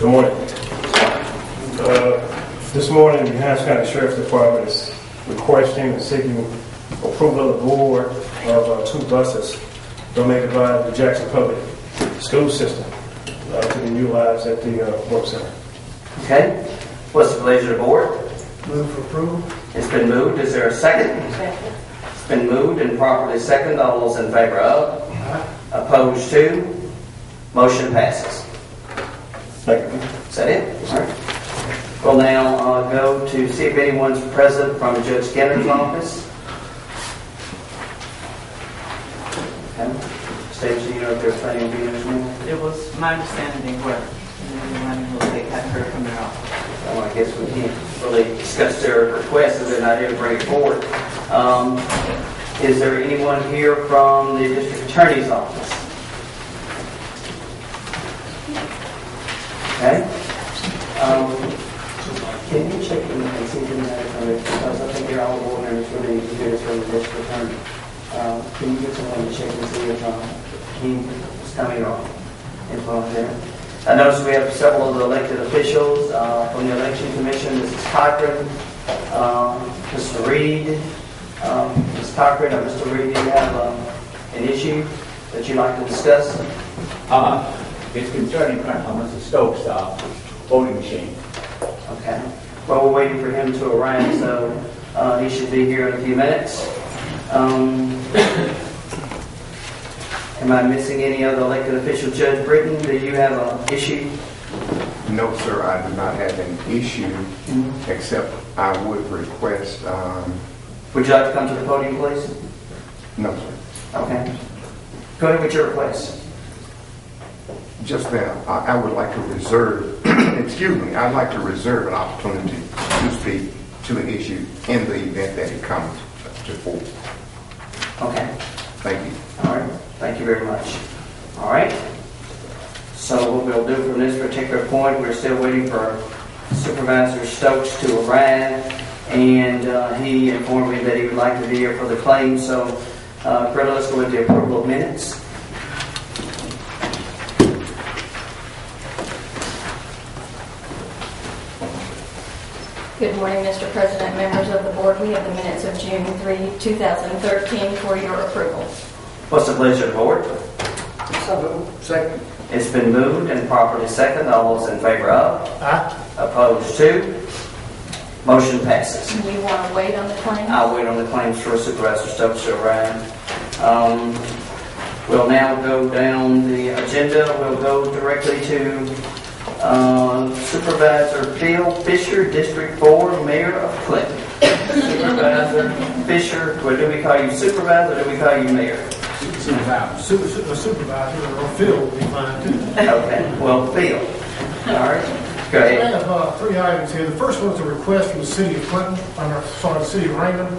Good morning. This morning, the Hinds County Sheriff's Department is requesting and seeking approval of the board of 2 buses donated by the Jackson Public School System to be utilized at the work center. Okay. What's the pleasure of the board? Move for approval. It's been moved. Is there a second? Second. It's been moved and properly seconded. All those in favor of? Aye. Opposed to? Motion passes. Thank you. Is that it? All right. We'll now go to see if anyone's present from Judge Skinner's office. Okay. Stacey, you know if they're planning to be in this morning? It was my understanding they were. They hadn't heard from their office. Well, I guess we can't really discuss their request and then I didn't bring it forward. Is there anyone here from the district attorney's office? Okay. Can you check in and see if you have it? Because I think they're all board members really need to do this from the district attorney. Can you get someone to check and see if he is coming or involved there? I notice we have several of the elected officials from the Election Commission. Mrs. Cochran, Mr. Reed. Ms. Cochran or Mr. Reed, do you have an issue that you'd like to discuss? It's concerning Mr. Stokes' voting machine. Okay. Well, we're waiting for him to arrive, so he should be here in a few minutes. Am I missing any other elected official? Judge Britton, do you have an issue? No, sir, I do not have an issue, except I would request... Would you like to come to the podium, please? No, sir. Okay. Go ahead with your request. Just now, I would like to reserve, I'd like to reserve an opportunity to speak to an issue in the event that it comes to fore. Okay. Thank you. All right. Thank you very much. All right. So what we'll do from this particular point, we're still waiting for Supervisor Stokes to arrive, and he informed me that he would like to be here for the claim. So, Greta, let's go with the approval of minutes. Good morning, Mr. President, members of the board. We have the minutes of June 3, 2013 for your approval. What's the pleasure of the board? So moved. Second. It's been moved and properly seconded. All those in favor of? Aye. Opposed to? Motion passes. Do you want to wait on the claims? I'll wait on the claims for Supervisor Stokes to arrive. We'll now go down the agenda. We'll go directly to Supervisor Phil Fisher, District 4, Mayor of Clinton. Supervisor Fisher, do we call you Supervisor or do we call you Mayor? Supervisor or Phil would be fine too. Okay, well, Phil. All right, go I ahead. have 3 items here. The first one is a request from the City of Clinton, the City of Raymond.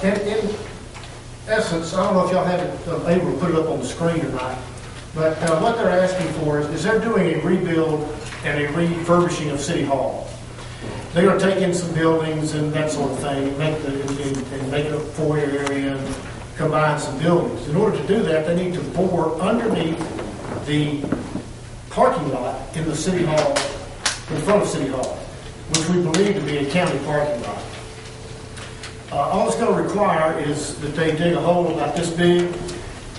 In essence, I don't know if y'all have it able to put it up on the screen or not, but what they're asking for is they're doing a rebuild and a refurbishing of City Hall. They're going to take in some buildings and that sort of thing, and make it a foyer area and combine some buildings. In order to do that, they need to bore underneath the parking lot in the City Hall, in front of City Hall, which we believe to be a county parking lot. All it's going to require is that they dig a hole about this big,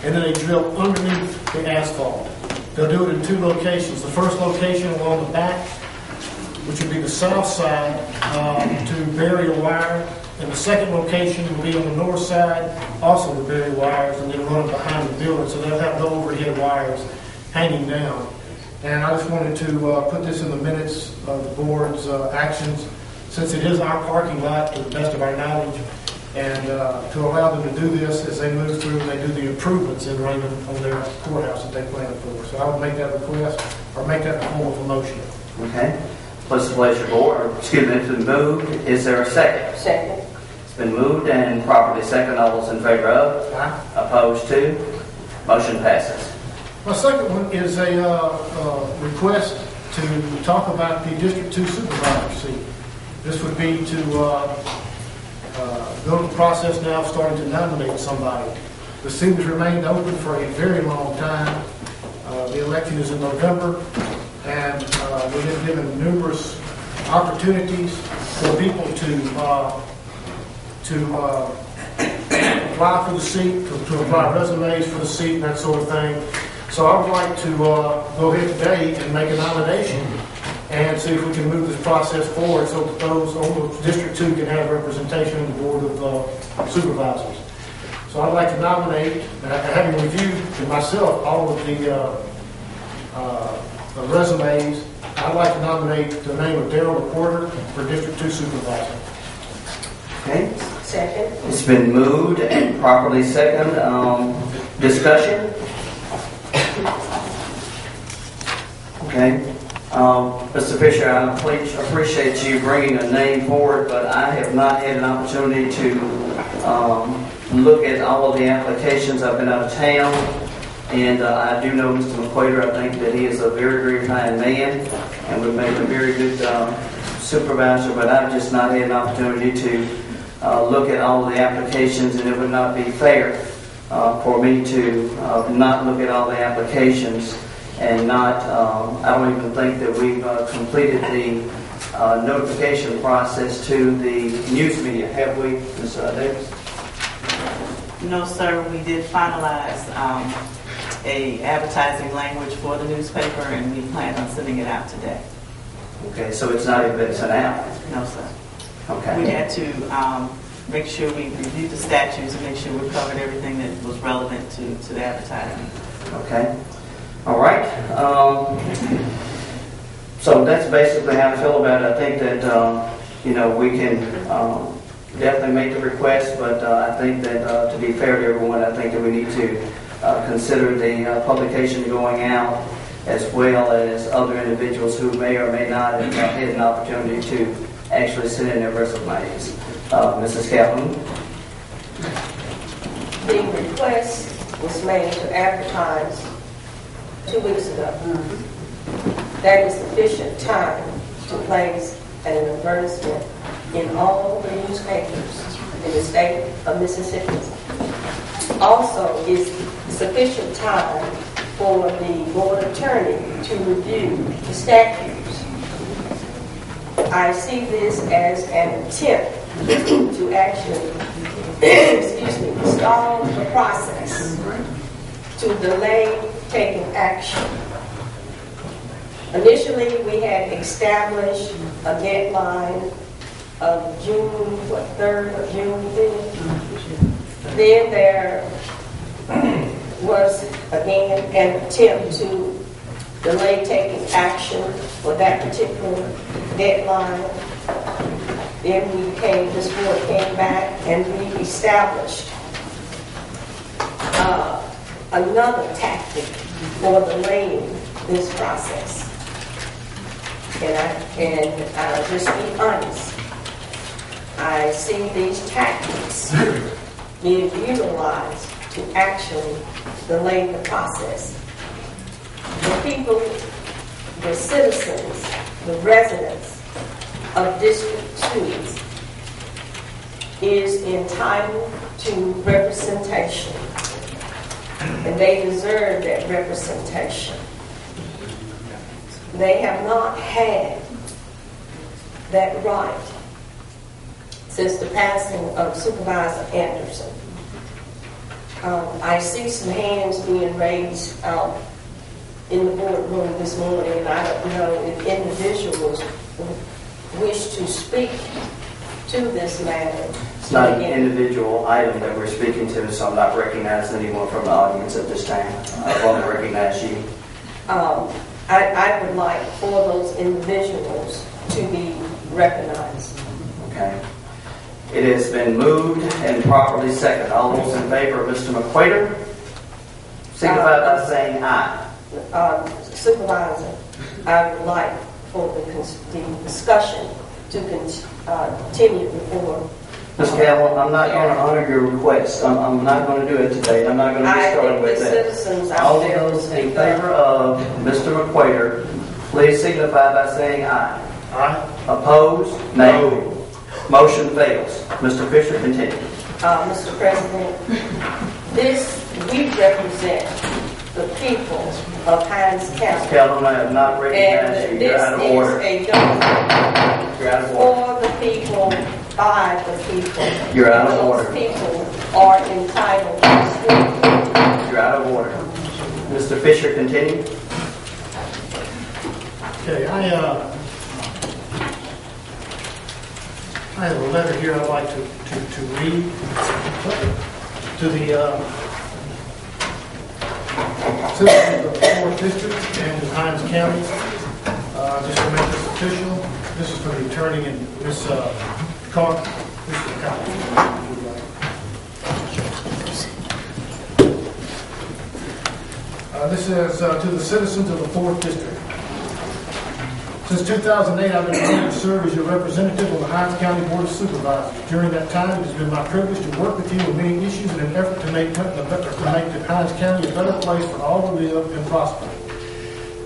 and then they drill underneath the asphalt. They'll do it in 2 locations. The first location along the back, which would be the south side, to bury a wire. And the second location will be on the north side, also to bury wires, and then run behind the building. So they'll have no overhead wires hanging down. And I just wanted to put this in the minutes of the board's actions, since it is our parking lot to the best of our knowledge, and to allow them to do this as they move through and they do the improvements in Raymond on their courthouse that they plan for. So I will make that request, or make that in the form of a motion. Okay. What's the pleasure of the board? Excuse me, it's been moved. Is there a second? Second. It's been moved and properly seconded. All those in favor of? Aye. Opposed to? Motion passes. My second one is a request to talk about the District 2 supervisor seat. This would be to go to the process now of starting to nominate somebody. The seat has remained open for a very long time. The election is in November, and and we've been given numerous opportunities for people to apply for the seat, to apply resumes for the seat, and that sort of thing. So I would like to go ahead today and make a nomination and see if we can move this process forward so that those on the District 2 can have representation in the Board of Supervisors. So I'd like to nominate, having reviewed myself all of the resumes, I'd like to nominate the name of Darrell Reporter for District 2 Supervisor. Okay. Second. It's been moved and properly second. Discussion? Okay. Mr. Fisher, I appreciate you bringing a name forward, but I have not had an opportunity to look at all of the applications. I've been out of town, and I do know Mr. McQuater. I think that he is a very, very fine man and would make a very good supervisor, but I've just not had an opportunity to look at all of the applications, and it would not be fair for me to not look at all the applications and not, I don't even think that we've completed the notification process to the news media, have we, Ms. Davis? No, sir. We did finalize a advertising language for the newspaper, and we plan on sending it out today. Okay, so it's not even been sent out? No, sir. Okay. We had to make sure we reviewed the statutes and make sure we covered everything that was relevant to the advertising. Okay. All right. So that's basically how I feel about it. I think that, we can definitely make the request, but I think that to be fair to everyone, I think that we need to consider the publication going out as well as other individuals who may or may not have had an opportunity to actually send in their resumes. Mrs. Calhoun? The request was made to advertise 2 weeks ago. That is sufficient time to place an advertisement in all the newspapers in the state of Mississippi. Also, is sufficient time for the board attorney to review the statutes. I see this as an attempt to actually, stall the process, to delay taking action. Initially, we had established a deadline of June 3rd or June 5th. Then there was, again, an attempt to delay taking action for that particular deadline. Then this board came back and we established another tactic for delaying this process. And I'll just be honest, I see these tactics being utilized to actually delay the process. The people, the citizens, the residents of District 2 is entitled to representation, and they deserve that representation. They have not had that right since the passing of Supervisor Anderson. I see some hands being raised out in the boardroom this morning, and I don't know if individuals wish to speak to this matter. It's not an individual item that we're speaking to, so I'm not recognizing anyone from the audience at this time. I want to recognize you. I would like for those individuals to be recognized. Okay. It has been moved and properly seconded. All those in favor of Mr. McQuater, signify by saying aye. Supervisor, I would like for the discussion to continue before. Ms. Calhoun, I'm not going to honor your request. I'm not going to do it today. I'm not going to get started with that. All of those in favor of Mr. McQuater, please signify by saying aye. Aye. Opposed? Nay. Motion fails. Mr. Fisher, continue. Mr. President, we represent the people of Hinds County. Calhoun, I have not recognized And you. You're out of order. this is a government You're out of order. for the people, by the people. You're out of order. Those people are entitled to speak. You're out of order. Mr. Fisher, continue. Okay, I have a letter here I'd like to read to the citizens of the 4th District and in Hinds County. Just to make this official, this is for the attorney and Ms. Carr. This is the copy. This is to the citizens of the 4th District. Since 2008, I've been honored to serve as your representative on the Hinds County Board of Supervisors. During that time, it has been my privilege to work with you on many issues in an effort to make Hinds County a better place for all to live and prosper.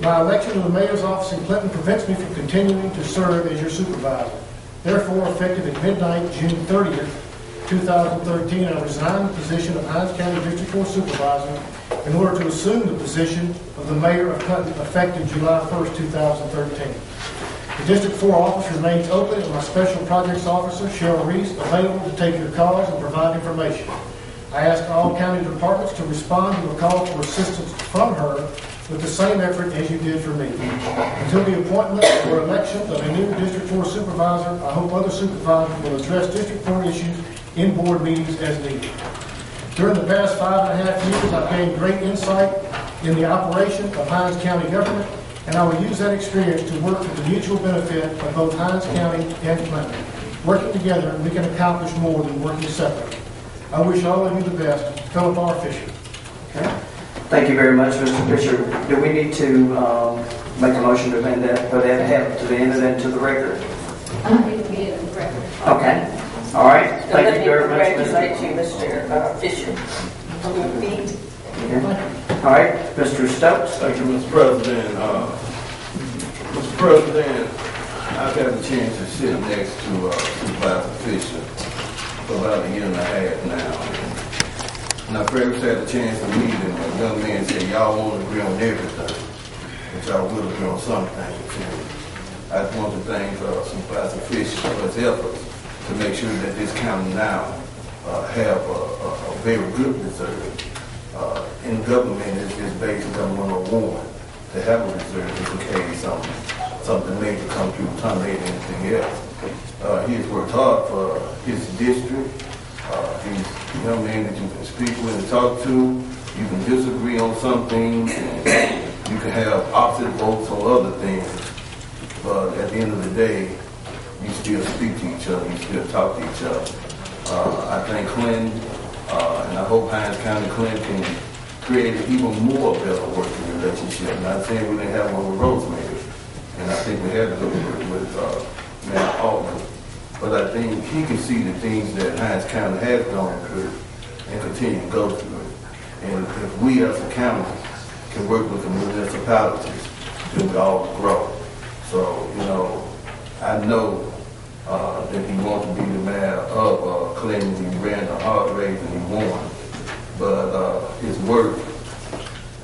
My election to the mayor's office in Clinton prevents me from continuing to serve as your supervisor. Therefore, effective at midnight, June 30th, 2013, I resign the position of Hinds County District 4 Supervisor in order to assume the position of the mayor of Clinton effective July 1st, 2013. The District 4 office remains open and my Special Projects Officer, Cheryl Reese, available to take your calls and provide information. I ask all county departments to respond to a call for assistance from her with the same effort as you did for me. Until the appointment or election of a new District 4 supervisor, I hope other supervisors will address District 4 issues in board meetings as needed. During the past 5.5 years, I've gained great insight in the operation of Hinds County government, and I will use that experience to work for the mutual benefit of both Hinds County and Clinton. Working together, we can accomplish more than working separately. I wish all of you the best. Philip R. Fisher. Okay. Thank you very much, Mr. Fisher. Do we need to make a motion to amend that, for that have to be entered into the record? It will be in the record. Okay. All right. Thank you very much, Congratulate Mr. you, Mr. Fisher, on your feet. Okay. All right, Mr. Stokes. Thank you, Mr. President. Mr. President, I've had the chance to sit next to Supervisor Fisher for about 1.5 years now. And I first had the chance to meet him, and the young man said, y'all won't agree on everything, but y'all will agree on some things. And I just want to thank Supervisor Fisher for his efforts to make sure that this county now have a very good reserve. In government, it's based on 101 to have a reserve just in case something major comes through, terminate anything else. He has worked hard for his district. He's a young man that you can speak with and talk to. You can disagree on some things, and you can have opposite votes on other things. But at the end of the day, you still speak to each other, you still talk to each other. I think Clinton, and I hope Hinds County Clinton can create an even more better working relationship. I'm not saying we didn't have one with Rosemary, and I think we had a good work with Matt Altman. But I think he can see the things that Hinds County has gone through and continue to go through. And if we as a county can work with the municipalities, then we all grow. So, I know that he wants to be the mayor of Clinton. He ran a hard race and he won. But his work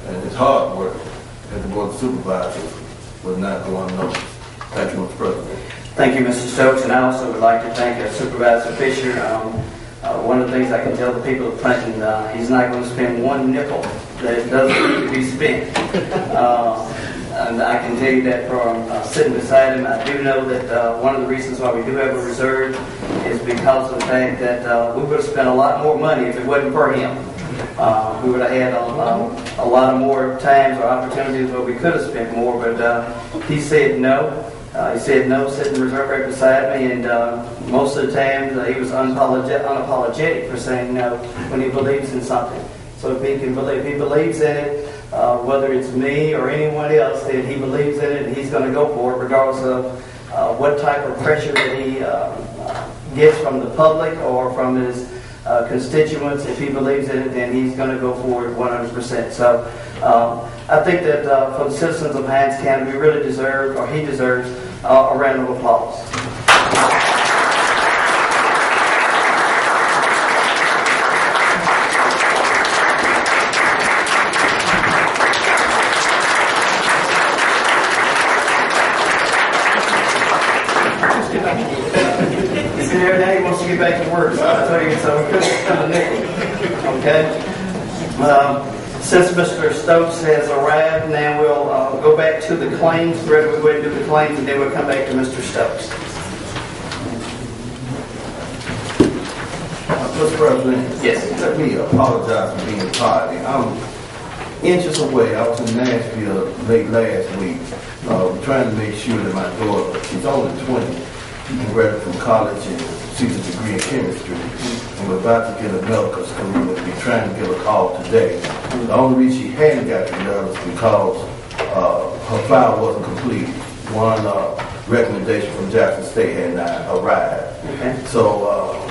and his hard work as the Board of Supervisors was not go unnoticed. Thank you, Mr. President. Thank you, Mr. Stokes, and I also would like to thank Supervisor Fisher. One of the things I can tell the people of Clinton, he's not going to spend one nickel that doesn't need to be spent. And I can tell you that from sitting beside him. I do know that one of the reasons why we do have a reserve is because of the fact that we would have spent a lot more money if it wasn't for him. We would have had a lot of more times or opportunities where we could have spent more, but he said no. He said no, sitting in the reserve right beside me, and most of the time he was unapologetic for saying no when he believes in something. So if he believes in it, whether it's me or anyone else, that he believes in it and he's going to go for it, regardless of what type of pressure that he gets from the public or from his constituents. If he believes in it, then he's going to go for it 100%. So I think that for the citizens of Hinds County, we really deserve, or he deserves, a round of applause. get back to work, so we couldn't spend a nickel. Okay? Since Mr. Stokes has arrived, now we'll go back to the claims. Brett, we'll go ahead and do the claims, and then we'll come back to Mr. Stokes. Mr. President, Yes. let me apologize for being tardy. I'm inches away. I was in Nashville late last week, trying to make sure that my daughter, she's only 20, graduated from college and she's a degree in chemistry, and we're about to get a medical school. We'll be trying to get a call today. The only reason she hadn't got the letter is because her file wasn't complete. One recommendation from Jackson State had not arrived. Okay. So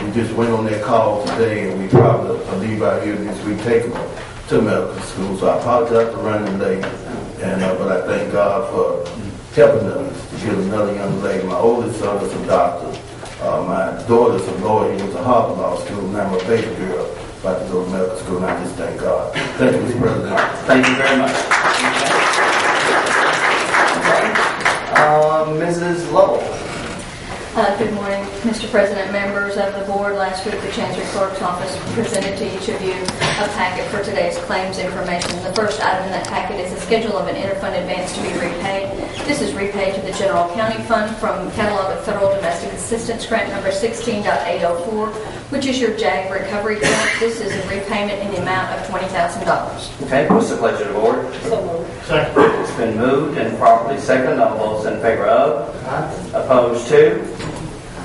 we just went on that call today, and we probably leave out here this week, take them to medical school. So I apologize for running late, and but I thank God for helping us to get another young lady. My oldest son is a doctor. My daughter's a lawyer. He was a Harvard Law School. Now my baby girl about to go to medical school, and I just thank God. Thank you, Mr. President. Thank you very much. Mrs. Lovell. Good morning, Mr. President, members of the board. Last week, the Chancery Clerk's Office presented to each of you a packet for today's claims information. The first item in that packet is a schedule of an interfund advance to be repaid. This is repaid to the General County Fund from Catalog of Federal Domestic Assistance Grant number 16.804, which is your JAG recovery grant. This is a repayment in the amount of $20,000. Okay, what's the pleasure of the board? So moved. Second. It's been moved and properly seconded. All those in favor of? Opposed to?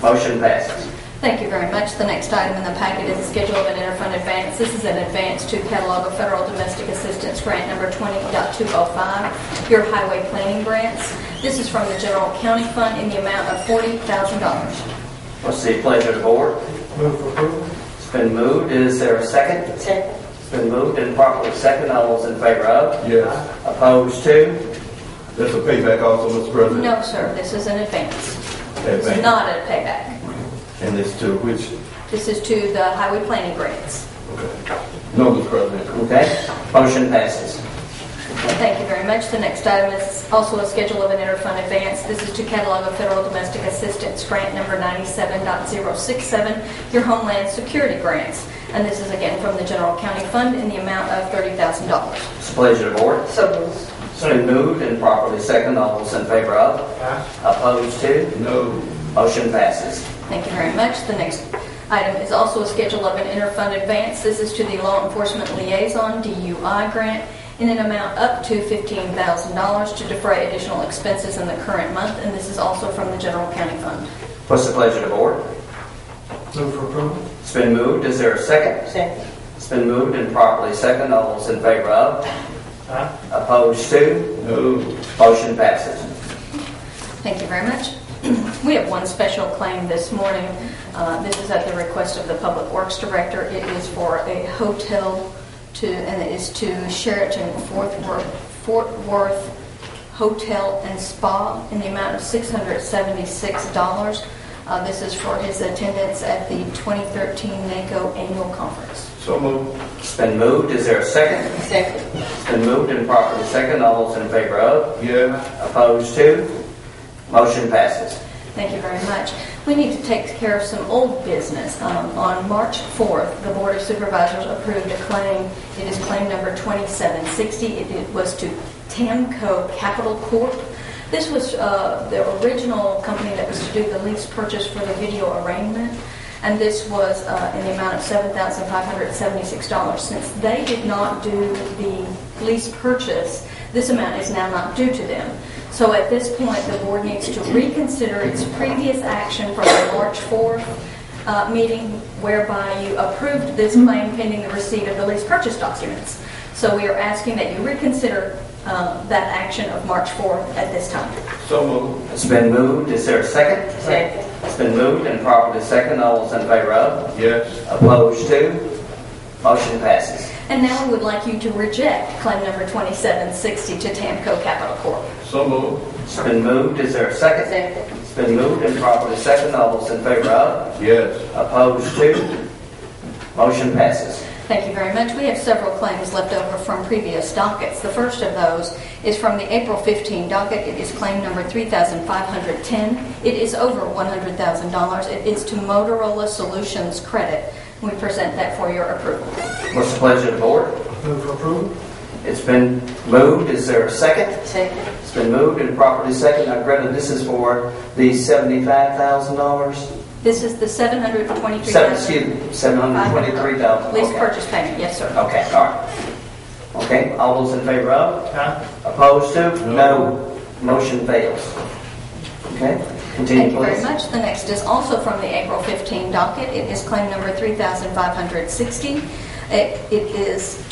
Motion passes. Thank you very much. The next item in the packet is a schedule of an interfund advance. This is an advance to Catalog of Federal Domestic Assistance Grant number 20.205, your highway planning grants. This is from the General County Fund in the amount of $40,000. What's the pleasure of the board? Move for approval. It's been moved. Is there a second? Second. It's been moved and properly seconded. All those in favor of? Yes. Opposed to? That's a payback also, Mr. President. No, sir. This is an advance. Advance. It's not a payback. And it's to which? This is to the highway planning grants. Okay. No, Mr. President. Okay. Motion passes. Thank you very much. The next item is also a schedule of an interfund advance. This is to Catalog of Federal Domestic Assistance Grant number 97.067, your Homeland Security grants. And this is again from the General County Fund in the amount of $30,000. It's the pleasure of the board. So moved. It's been moved and properly seconded. All those in favor of? Opposed to? No. Motion passes. Thank you very much. The next item is also a schedule of an interfund advance. This is to the Law Enforcement Liaison DUI grant in an amount up to $15,000 to defray additional expenses in the current month, and this is also from the General County Fund. What's the pleasure of the board? Move for approval. It's been moved. Is there a second? Second. It's been moved and properly seconded. All those in favor of? Opposed to? No. Motion passes. Thank you very much. We have one special claim this morning. This is at the request of the Public Works Director. It is for a hotel and it is to Sheraton Fort Worth Hotel and Spa in the amount of $676. This is for his attendance at the 2013 NACO Annual Conference. So moved. It's been moved. Is there a second? Second. It's been moved and properly seconded. All those in favor of? Yes. Opposed to? Motion passes. Thank you very much. We need to take care of some old business. On March 4th, the Board of Supervisors approved a claim. It is claim number 2760. It was to Tamco Capital Corp. This was the original company that was to do the lease purchase for the video arraignment, and this was in the amount of $7,576. Since they did not do the lease purchase, this amount is now not due to them. So at this point, the board needs to reconsider its previous action from the March 4th meeting, whereby you approved this claim pending the receipt of the lease purchase documents. So we are asking that you reconsider that action of March 4th at this time. So moved. It's been moved. Is there a second? Second. It's been moved and properly seconded. All those in favor of? Yes. Opposed to? Motion passes. And now we would like you to reject claim number 2760 to Tamco Capital Corp. So moved. It's been moved. Is there a second? Second. It's been moved and properly seconded. All those in favor of? Yes. Opposed to? Motion passes. Thank you very much. We have several claims left over from previous dockets. The first of those is from the April 15 docket. It is claim number 3,510. It is over $100,000. It is to Motorola Solutions Credit. We present that for your approval. What's the pleasure of the board? Move for approval. It's been moved. Is there a second? Second. It's been moved and properly second. Now, Greta, this is for the $75,000? This is the $723,000. $723,000. Lease Okay. purchase payment, yes, sir. Okay, all right. Okay, all those in favor of? Aye. Opposed to? No. Motion fails. Okay, continue, Thank you very please. much. The next is also from the April 15 docket. It is claim number 3,560. It is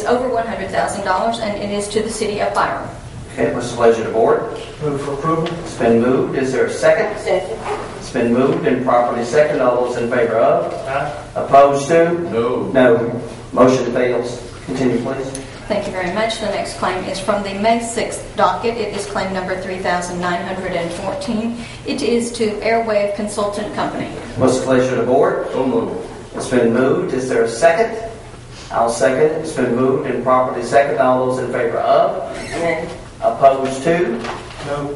over $100,000, and it is to the city of Byram. Okay, what's the pleasure of the board? Move for approval. It's been moved. Is there a second? Second. It's been moved and properly second. All those in favor of? Aye. Opposed to? No. No. Motion fails. Continue, please. Thank you very much. The next claim is from the May 6th docket. It is claim number 3,914. It is to Airwave Consultant Company. What's the pleasure of the board? So moved. It's been moved. Is there a second? I'll second it. It's been moved and properly second. All those in favor of? Nay. Opposed to? No.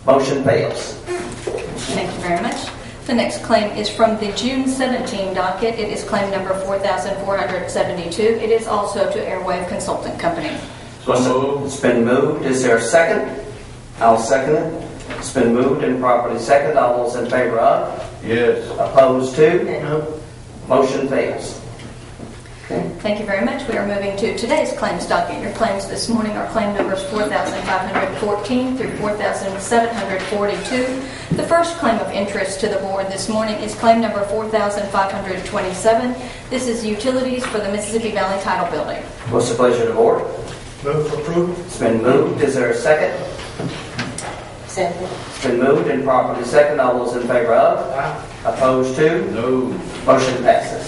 Motion fails. Thank you very much. The next claim is from the June 17 docket. It is claim number 4,472. It is also to Airwave Consultant Company. It's been moved. Is there a second? I'll second it. It's been moved and properly second. All those in favor of? Yes. Opposed to? No. Motion fails. Thank you very much. We are moving to today's claims docket. Your claims this morning are claim numbers 4,514 through 4,742. The first claim of interest to the board this morning is claim number 4,527. This is utilities for the Mississippi Valley Title Building. What's the pleasure of the board? Move for approval. It's been moved. Is there a second? Second. It's been moved and properly second. All those in favor of? Aye. Opposed to? No. Motion passes.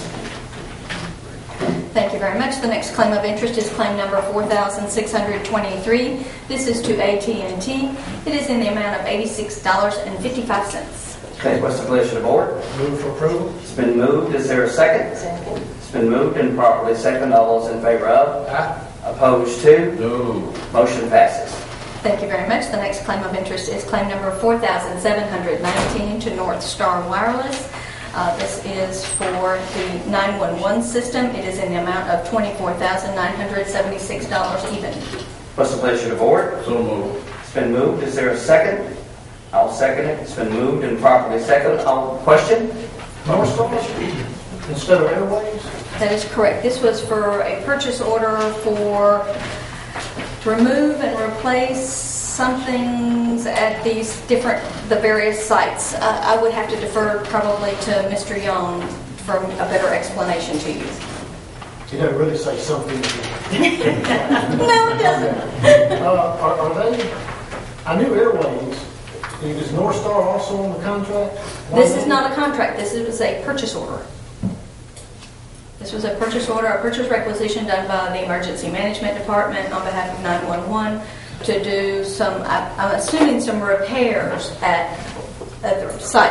Thank you very much. The next claim of interest is claim number 4,623. This is to AT&T. It is in the amount of $86.55. Okay, what's the pleasure of the board? Move for approval. It's been moved. Is there a second? Second. It's been moved and properly second. All those in favor of? Aye. Opposed to? No. Motion passes. Thank you very much. The next claim of interest is claim number 4,719 to North Star Wireless. This is for the 911 system. It is in the amount of $24,976 even. What's the pleasure of the board? So moved. It's been moved. Is there a second? I'll second it. It's been moved and properly seconded. I'll question. North Star instead of Airways? That is correct. This was for a purchase order to remove and replace some things at the various sites. I would have to defer probably to Mr. Young for a better explanation to you. You don't really say something. No, it doesn't. Are they? I knew Airways. Is North Star also on the contract? This is not a contract. This is a purchase order. This was a purchase order, a purchase requisition done by the Emergency Management Department on behalf of 911 to do some, I'm assuming, some repairs at the site.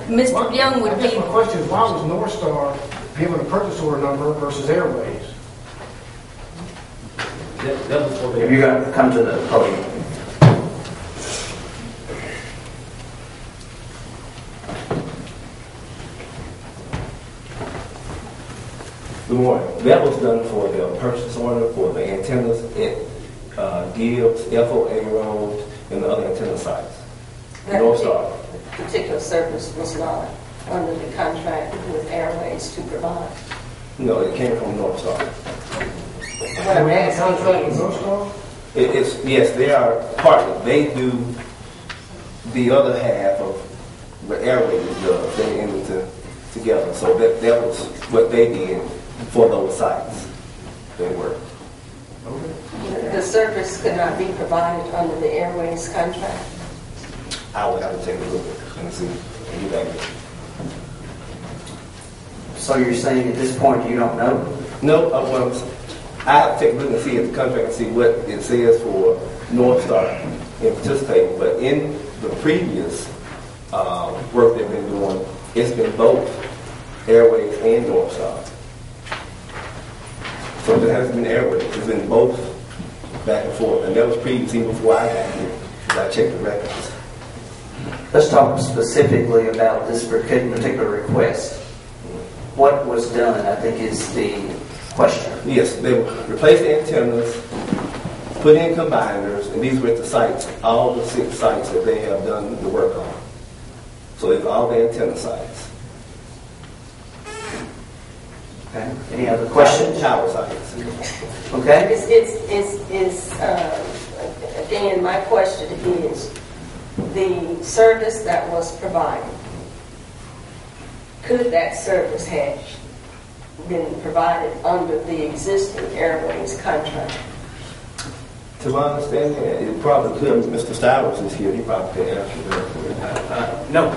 Mr. Young would I guess be... my question is, why was North Star given a purchase order number versus Airways? If you're going to come to the podium. Good morning. That was done for the purchase order for the antennas at Gibbs, FOA Road, and the other antenna sites. That North Star. particular service was not under the contract with Airways to provide. No, it came from North Star. What I'm Do we have a asking contract with is, North Star? Yes, they are partly. They do the other half of what Airways does. They end it together. So that was what they did for those sites. They were. the service could not be provided under the Airways contract. I would have to take a look and see and get back to you. So you're saying at this point you don't know? No, I have to take a look and see at the contract and see what it says for North Star in participating. But in the previous work they've been doing, it's been both Airways and North Star. So there hasn't been airways. It's been both back and forth. And that was previously before I got here, because I checked the records. Let's talk specifically about this particular request. What was done, I think, is the question. Yes, they replaced the antennas, put in combiners, and these were at the sites, all the 6 sites that they have done the work on. So it's all the antenna sites. Okay. Any other questions? Tower sites. Okay. Again, my question is, the service that was provided, could that service have been provided under the existing Airways contract? To my understanding, it probably could. Mr. Stowers is here. He probably could answer that. No.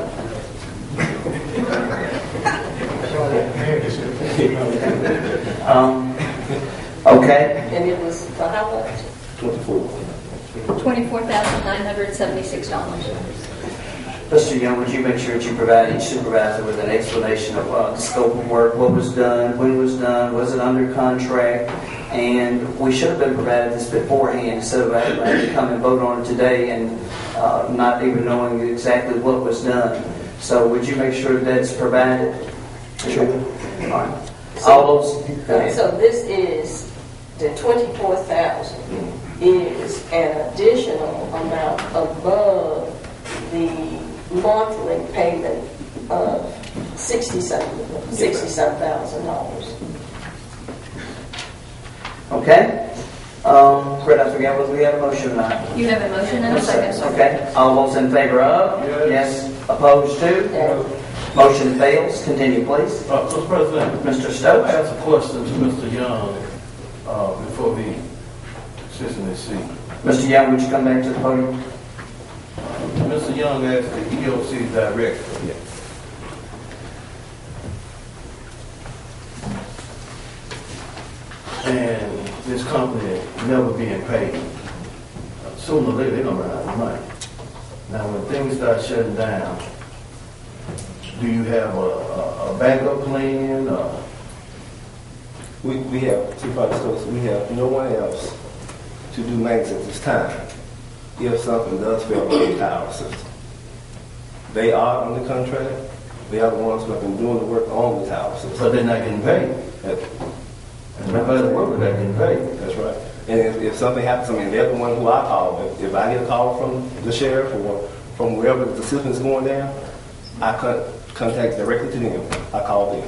Okay. And it was for how much? 24. $24,976. Mr. Young, would you make sure that you provide each supervisor with an explanation of the scope of work, what was done, when it was done, was it under contract? And we should have been provided this beforehand instead of having to come and vote on it today and not even knowing exactly what was done. So would you make sure that's provided? Sure. All right. All those. So this is, the 24,000 is an additional amount above the monthly payment of $60,000. Okay. Fred, I forgot whether we had a motion or not. You have a motion and a second, sir. Okay. All those in favor of? Yes. Opposed to? Yeah. Motion fails. Continue, please. Mr. President, Mr. I Stokes. ask a question to Mr. Young before he sits in his seat. Mr. Young, would you come back to the podium? Mr. Young asked the EOC director. And this company never being paid. Sooner or later, they're going to run out of money. Now, when things start shutting down, do you have a backup plan? We have, Supervisor Stokes, we have no one else to do maintenance at this time if something does fail on the tower system. They are under contract. They are the ones who have been doing the work on the tower system. But they're not getting paid. And nobody working, they're getting paid. That's right. And if something happens, I mean, they're the one who I call. If I get a call from the sheriff or from wherever the system is going down, I contact directly to them. I call them.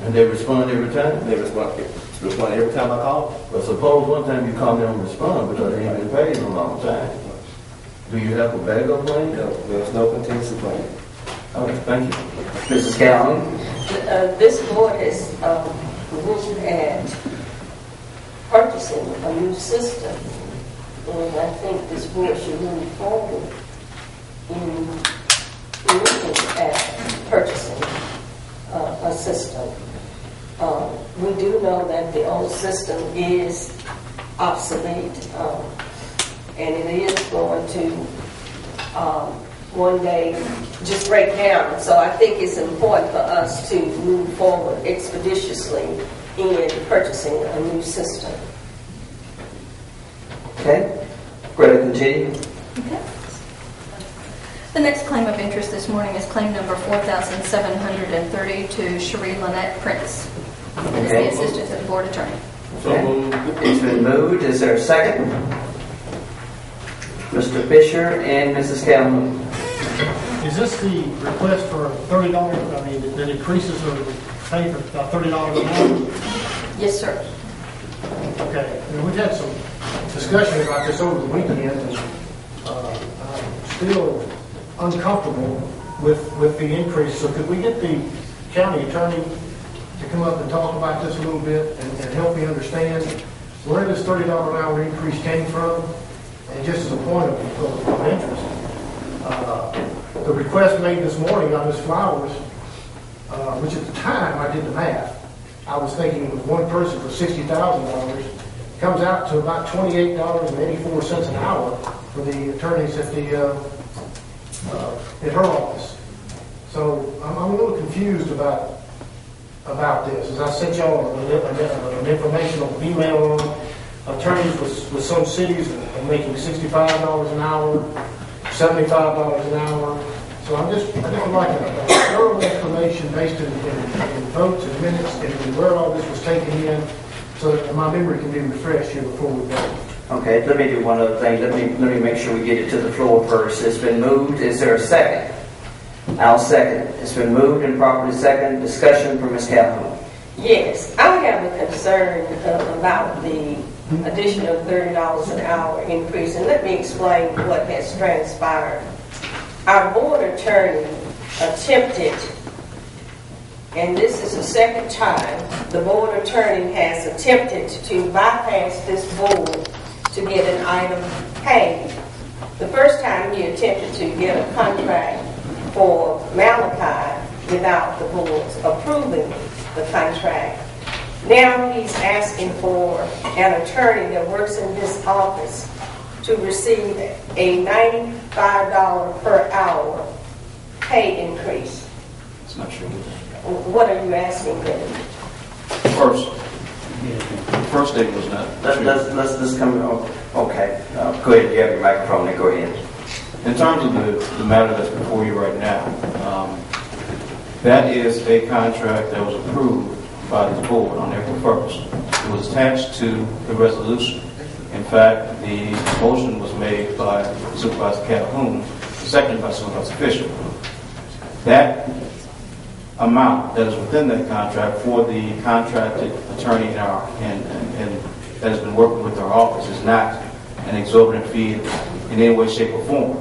And they respond every time? They respond every time I call. But suppose one time you call them and respond because they ain't been paid in a long time. Do you have a backup plan? No, there's no contingency plan. Okay, thank you. Mrs. Calhoun. This board has looked at purchasing a new system, and I think this board should move forward in looking at purchasing a system. We do know that the old system is obsolete, and it is going to one day just break down. So I think it's important for us to move forward expeditiously in purchasing a new system. Okay. Greta, continue. Okay. The next claim of interest this morning is claim number 4,730 to Cherie Lynette Prince. It is the assistant to the board attorney. Okay. It's been moved. Is there a second? Mr. Fisher and Mrs. Calhoun. Is this the request for $30? I mean, that increases the pay for about $30 an hour? Yes, sir. Okay. And we've had some discussion about this over the weekend, and I'm still uncomfortable with the increase. So could we get the county attorney to come up and talk about this a little bit and help me understand where this $30 an hour increase came from? And just as a point of interest, the request made this morning on Ms. Flowers, which at the time I did the math, I was thinking with one person for $60,000, comes out to about $28.84 an hour for the attorneys at her office. So I'm a little confused about about this. As I sent y'all an informational email on attorneys with some cities are making $65 an hour, $75 an hour. So I just would like a thorough explanation based in votes and minutes and where all this was taken in, so that my memory can be refreshed here before we vote. Okay, let me do one other thing. Let me make sure we get it to the floor first. It's been moved. Is there a second? I'll second it. It's been moved and properly second. Discussion from Ms. Calhoun. Yes, I have a concern about the additional $30 an hour increase, and let me explain what has transpired. Our board attorney attempted, and this is the second time the board attorney has attempted to bypass this board to get an item paid. The first time he attempted to get a contract for Malachi without the board's approving the contract. Now he's asking for an attorney that works in this office to receive a $95 per hour pay increase. It's not true. What are you asking them? First date was not. Let's come. Okay. Go ahead. You have your microphone. Then go ahead. In terms of the matter that's before you right now, that is a contract that was approved by this board on April 1st. It was attached to the resolution. In fact, the motion was made by Supervisor Calhoun, seconded by Supervisor Fisher. That amount that is within that contract for the contracted attorney and that has been working with our office is not an exorbitant fee in any way, shape, or form.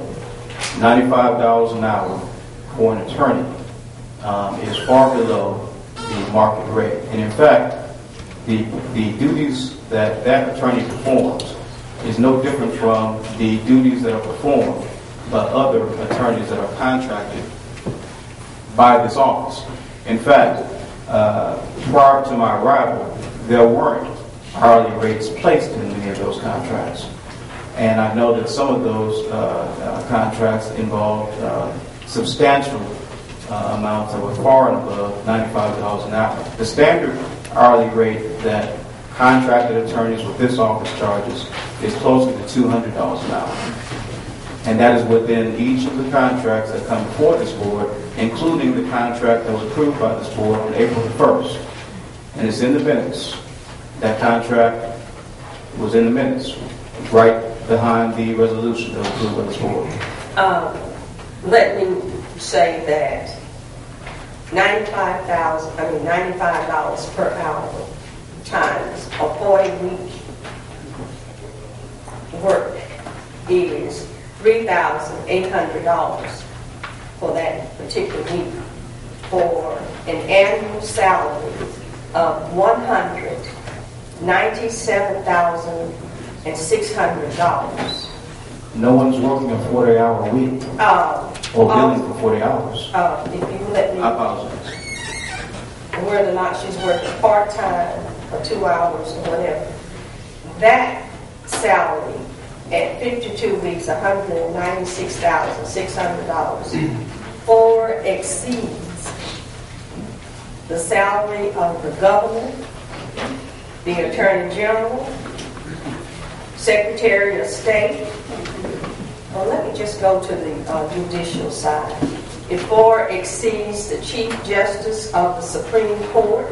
$95 an hour for an attorney is far below the market rate. And in fact, the duties that attorney performs is no different from the duties that are performed by other attorneys that are contracted by this office. In fact, prior to my arrival, there weren't hourly rates placed in many of those contracts. And I know that some of those contracts involved substantial amounts that were far and above $95 an hour. The standard hourly rate that contracted attorneys with this office charges is closer to $200 an hour. And that is within each of the contracts that come before this board, including the contract that was approved by this board on April 1st. And it's in the minutes. That contract was in the minutes, right behind the resolution that was approved by this board. Let me say that $95 per hour times a 40-week work is $3,800 for that particular week, for an annual salary of $197,600. No one's working a 40-hour week or billing for 40 hours. If you let me, I apologize. whether or not she's working part-time or 2 hours or whatever, that salary at 52 weeks, $196,600, far exceeds the salary of the governor, the Attorney General, Secretary of State. Well, let me just go to the judicial side. It far exceeds the Chief Justice of the Supreme Court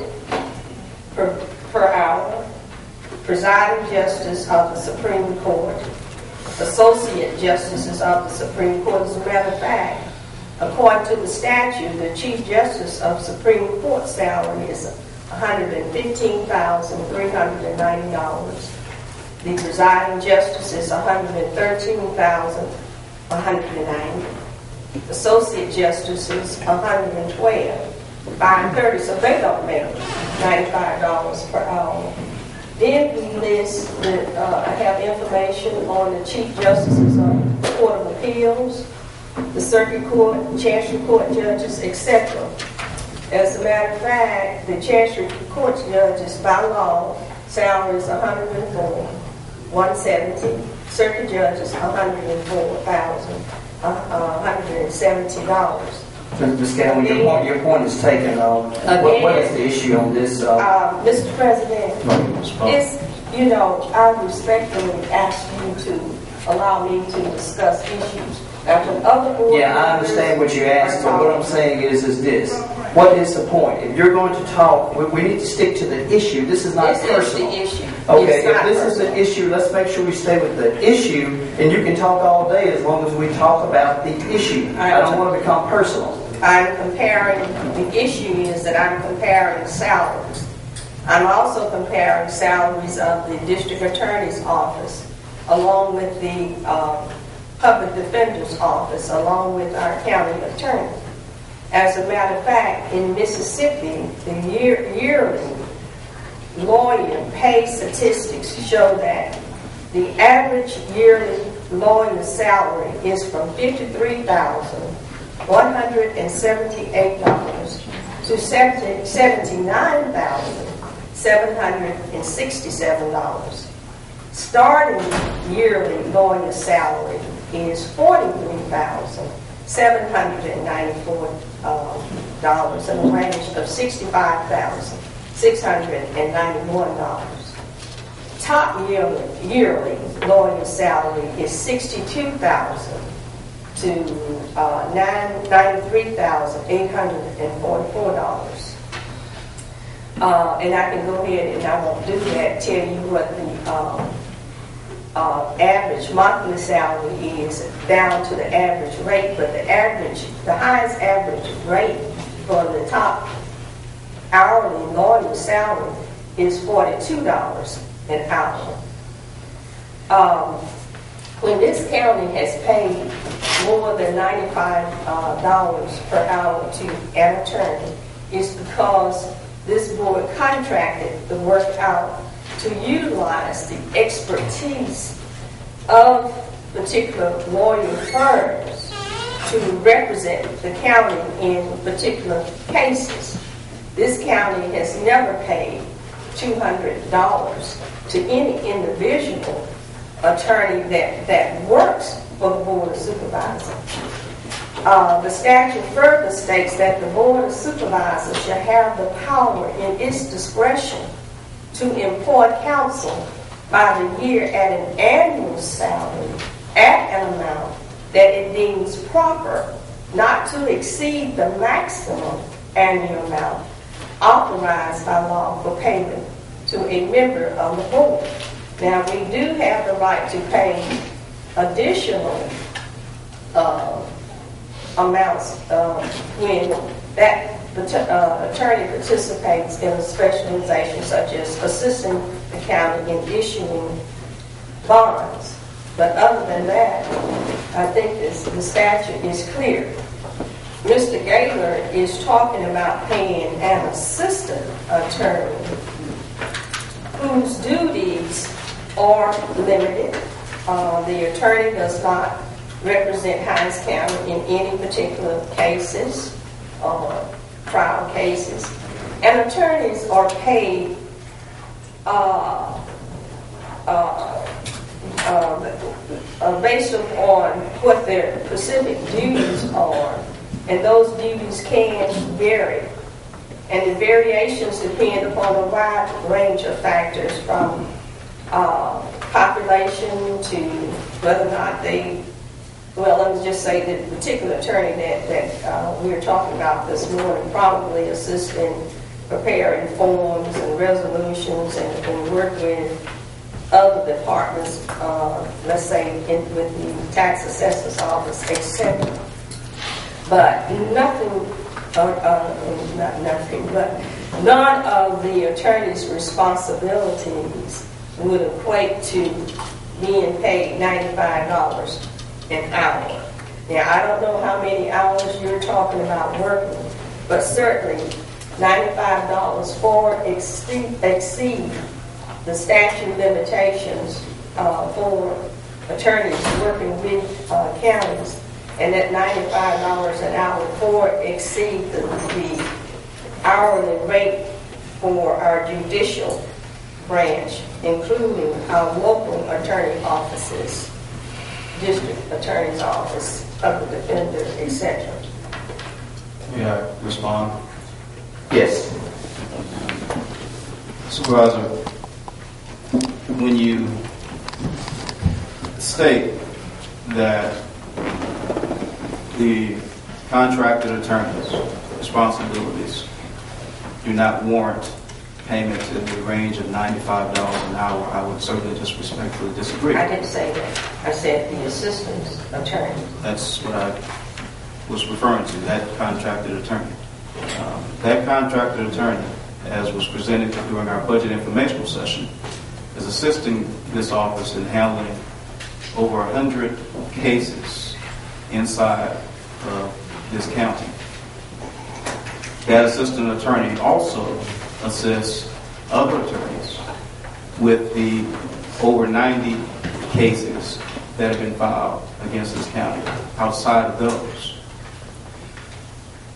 per hour, Presiding Justice of the Supreme Court, Associate Justices of the Supreme Court. As a matter of fact, according to the statute, the Chief Justice of Supreme Court salary is $115,390. The Presiding Justice is $113,190. Associate Justices, $112,530. So they don't make $95 per hour. Then we list I have information on the Chief Justices of the Court of Appeals, the Circuit Court, Chancery Court judges, etc. As a matter of fact, the Chancery Court judges by law salary is $104,170. Circuit judges $104,170. Ms. Scanlon, your point is taken. What is the issue on this? Mr. President, I respectfully ask you to allow me to discuss issues. Now, when other board Yeah, I understand what you asked, but what I'm saying is this. What is the point? If you're going to talk, we need to stick to the issue. This is not personal. This is the issue. Okay, if this is the issue, let's make sure we stay with the issue, and you can talk all day as long as we talk about the issue. I don't want to become personal. I'm comparing, the issue is that I'm comparing salaries. I'm also comparing salaries of the district attorney's office, along with the public defender's office, along with our county attorney. As a matter of fact, in Mississippi, the yearly lawyer pay statistics show that the average yearly lawyer salary is from $53,178 to $79,767. Starting yearly lawyer salary is $43,794 and a range of $65,691. Top yearly lawyer salary is $62,000 to $93,844. And I can go ahead and I won't do that, tell you what the average monthly salary is down to the average rate, but the highest average rate for the top hourly lawyer salary is $42 an hour. When this county has paid more than $95 per hour to an attorney, it's because this board contracted the work out to utilize the expertise of particular lawyer firms to represent the county in particular cases. This county has never paid $200 to any individual attorney that works for the Board of Supervisors. The statute further states that the Board of Supervisors shall have the power in its discretion to employ counsel by the year at an annual salary at an amount that it deems proper, not to exceed the maximum annual amount authorized by law for payment to a member of the board. Now, we do have the right to pay additional amounts when that attorney participates in a specialization such as assisting the county in issuing bonds. But other than that, I think the statute is clear. Mr. Gaylor is talking about paying an assistant attorney whose duties are limited. The attorney does not represent Hinds County in any particular cases or trial cases. And attorneys are paid based upon what their specific duties are. And those duties can vary. And the variations depend upon a wide range of factors, from population to whether or not they, well, let me just say that the particular attorney that we're talking about this morning probably assists in preparing forms and resolutions and work with other departments, let's say with the tax assessor's office, etc. But none of the attorney's responsibilities would equate to being paid $95 an hour. Now, I don't know how many hours you're talking about working, but certainly $95 far exceed the statute limitations for attorneys working with counties, and that $95 an hour far exceed the hourly rate for our judicial branch, including our local attorney offices, district attorney's office, public defender, etc. May I respond? Yes. Supervisor, when you state that the contracted attorney's responsibilities do not warrant payment in the range of $95 an hour, I would certainly just respectfully disagree. I didn't say that. I said the assistant attorney. That's what I was referring to, that contracted attorney. That contracted attorney, as was presented during our budget informational session, is assisting this office in handling over 100 cases inside of this county. That assistant attorney also assists other attorneys with the over 90 cases that have been filed against this county. Outside of those,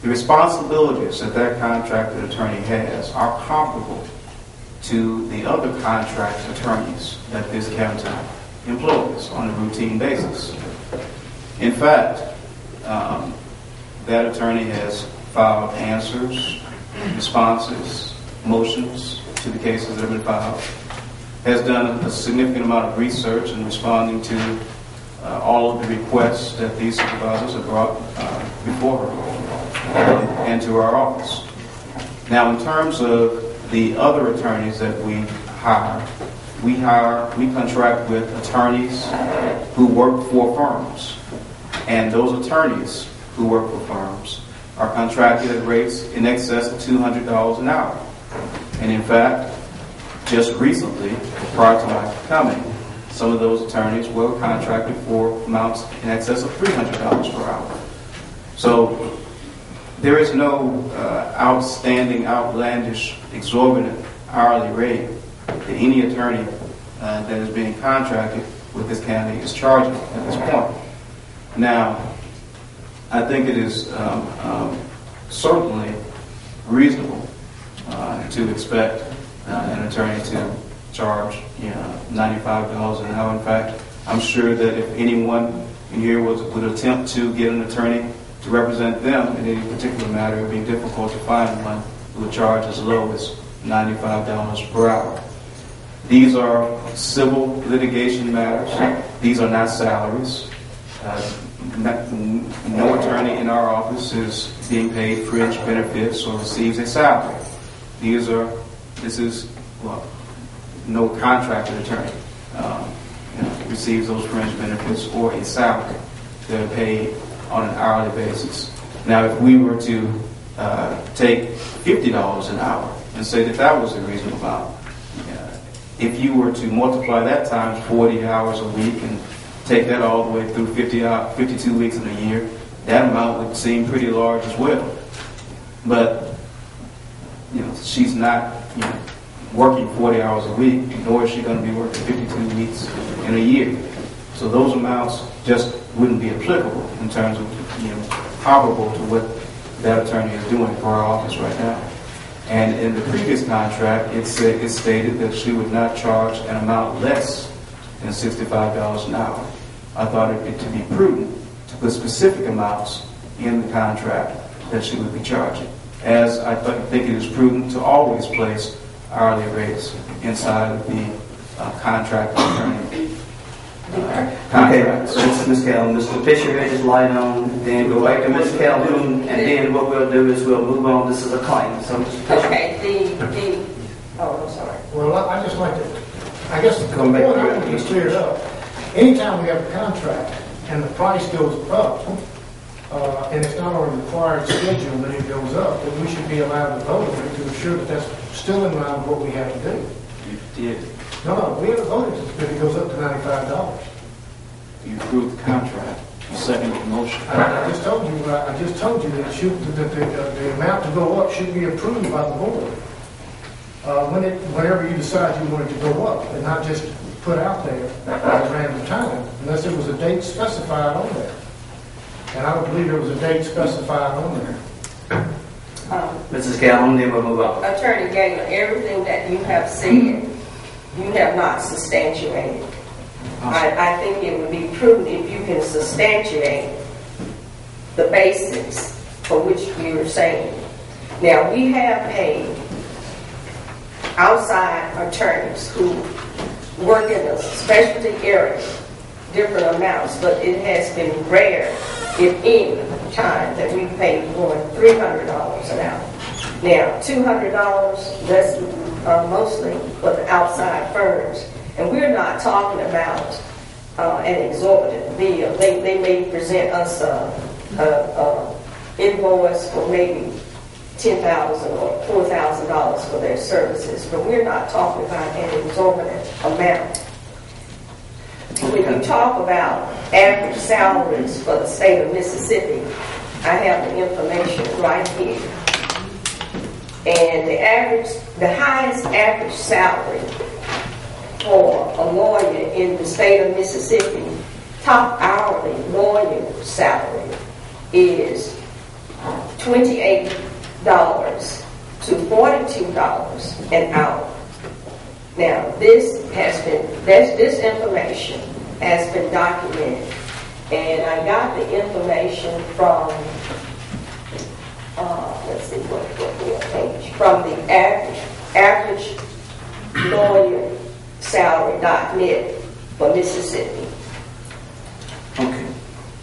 the responsibilities that that contracted attorney has are comparable to the other contract attorneys that this county employs on a routine basis. In fact, that attorney has filed answers, responses, motions to the cases that have been filed, has done a significant amount of research in responding to all of the requests that these supervisors have brought before her and to our office. Now, in terms of the other attorneys that we contract with attorneys who work for firms, and those attorneys who work for firms are contracted at rates in excess of $200 an hour. And in fact, just recently, prior to my coming, some of those attorneys were contracted for amounts in excess of $300 per hour. So there is no outstanding, outlandish, exorbitant hourly rate that any attorney that is being contracted with this county is charging at this point. Now, I think it is certainly reasonable to expect an attorney to charge $95 an hour. In fact, I'm sure that if anyone in here would attempt to get an attorney to represent them in any particular matter, it would be difficult to find one who would charge as low as $95 per hour. These are civil litigation matters. These are not salaries. No attorney in our office is being paid fringe benefits or receives a salary. No contracted attorney receives those fringe benefits or a salary. They're paid on an hourly basis. Now, if we were to take $50 an hour and say that was a reasonable amount, if you were to multiply that times 40 hours a week and take that all the way through 52 weeks in a year, that amount would seem pretty large as well. But she's not working 40 hours a week, nor is she going to be working 52 weeks in a year. So those amounts just wouldn't be applicable in terms of comparable to what that attorney is doing for our office right now. And in the previous contract, it stated that she would not charge an amount less than $65 an hour. I thought it to be prudent to put specific amounts in the contract that she would be charging, as I think it is prudent to always place hourly rates inside of the contract attorney contracts. Okay, Ms. Calhoun. Mr. Fisher had his light on, then go back to Ms. Calhoun, and then what we'll do is we'll move on. This is a claim. So, Okay, I'm sorry. Well, I just like to, I guess the point I want to get cleared up. Anytime we have a contract and the price goes up, and it's not on a required schedule that it goes up, then we should be allowed to vote on it to ensure that that's still in line with what we have to do. You did. No, we haven't voted if it goes up to $95. You approved the contract. You seconded the motion. I just told you that the amount to go up should be approved by the board. Whenever you decide you want it to go up, and not just put out there at a random time, unless there was a date specified on there. And I don't believe there was a date specified on there. Mrs. Calhoun, then we'll move on. Attorney Gaylor, everything that you have said, you have not substantiated. I think it would be prudent if you can substantiate the basics for which we were saying. Now, we have paid outside attorneys who work in a specialty area different amounts, but it has been rare, if any, time that we've paid more than $300 an hour. Now, $200, that's mostly for the outside firms. And we're not talking about an exorbitant bill. They may present us a invoice for maybe $10,000 or $4,000 for their services, but we're not talking about an exorbitant amount. When you talk about average salaries for the state of Mississippi, I have the information right here. And the highest average salary for a lawyer in the state of Mississippi, top hourly lawyer salary is $28 to $42 an hour. Now, this information has been documented, and I got the information from, let's see what page, from the average lawyer salary.net for Mississippi. Okay.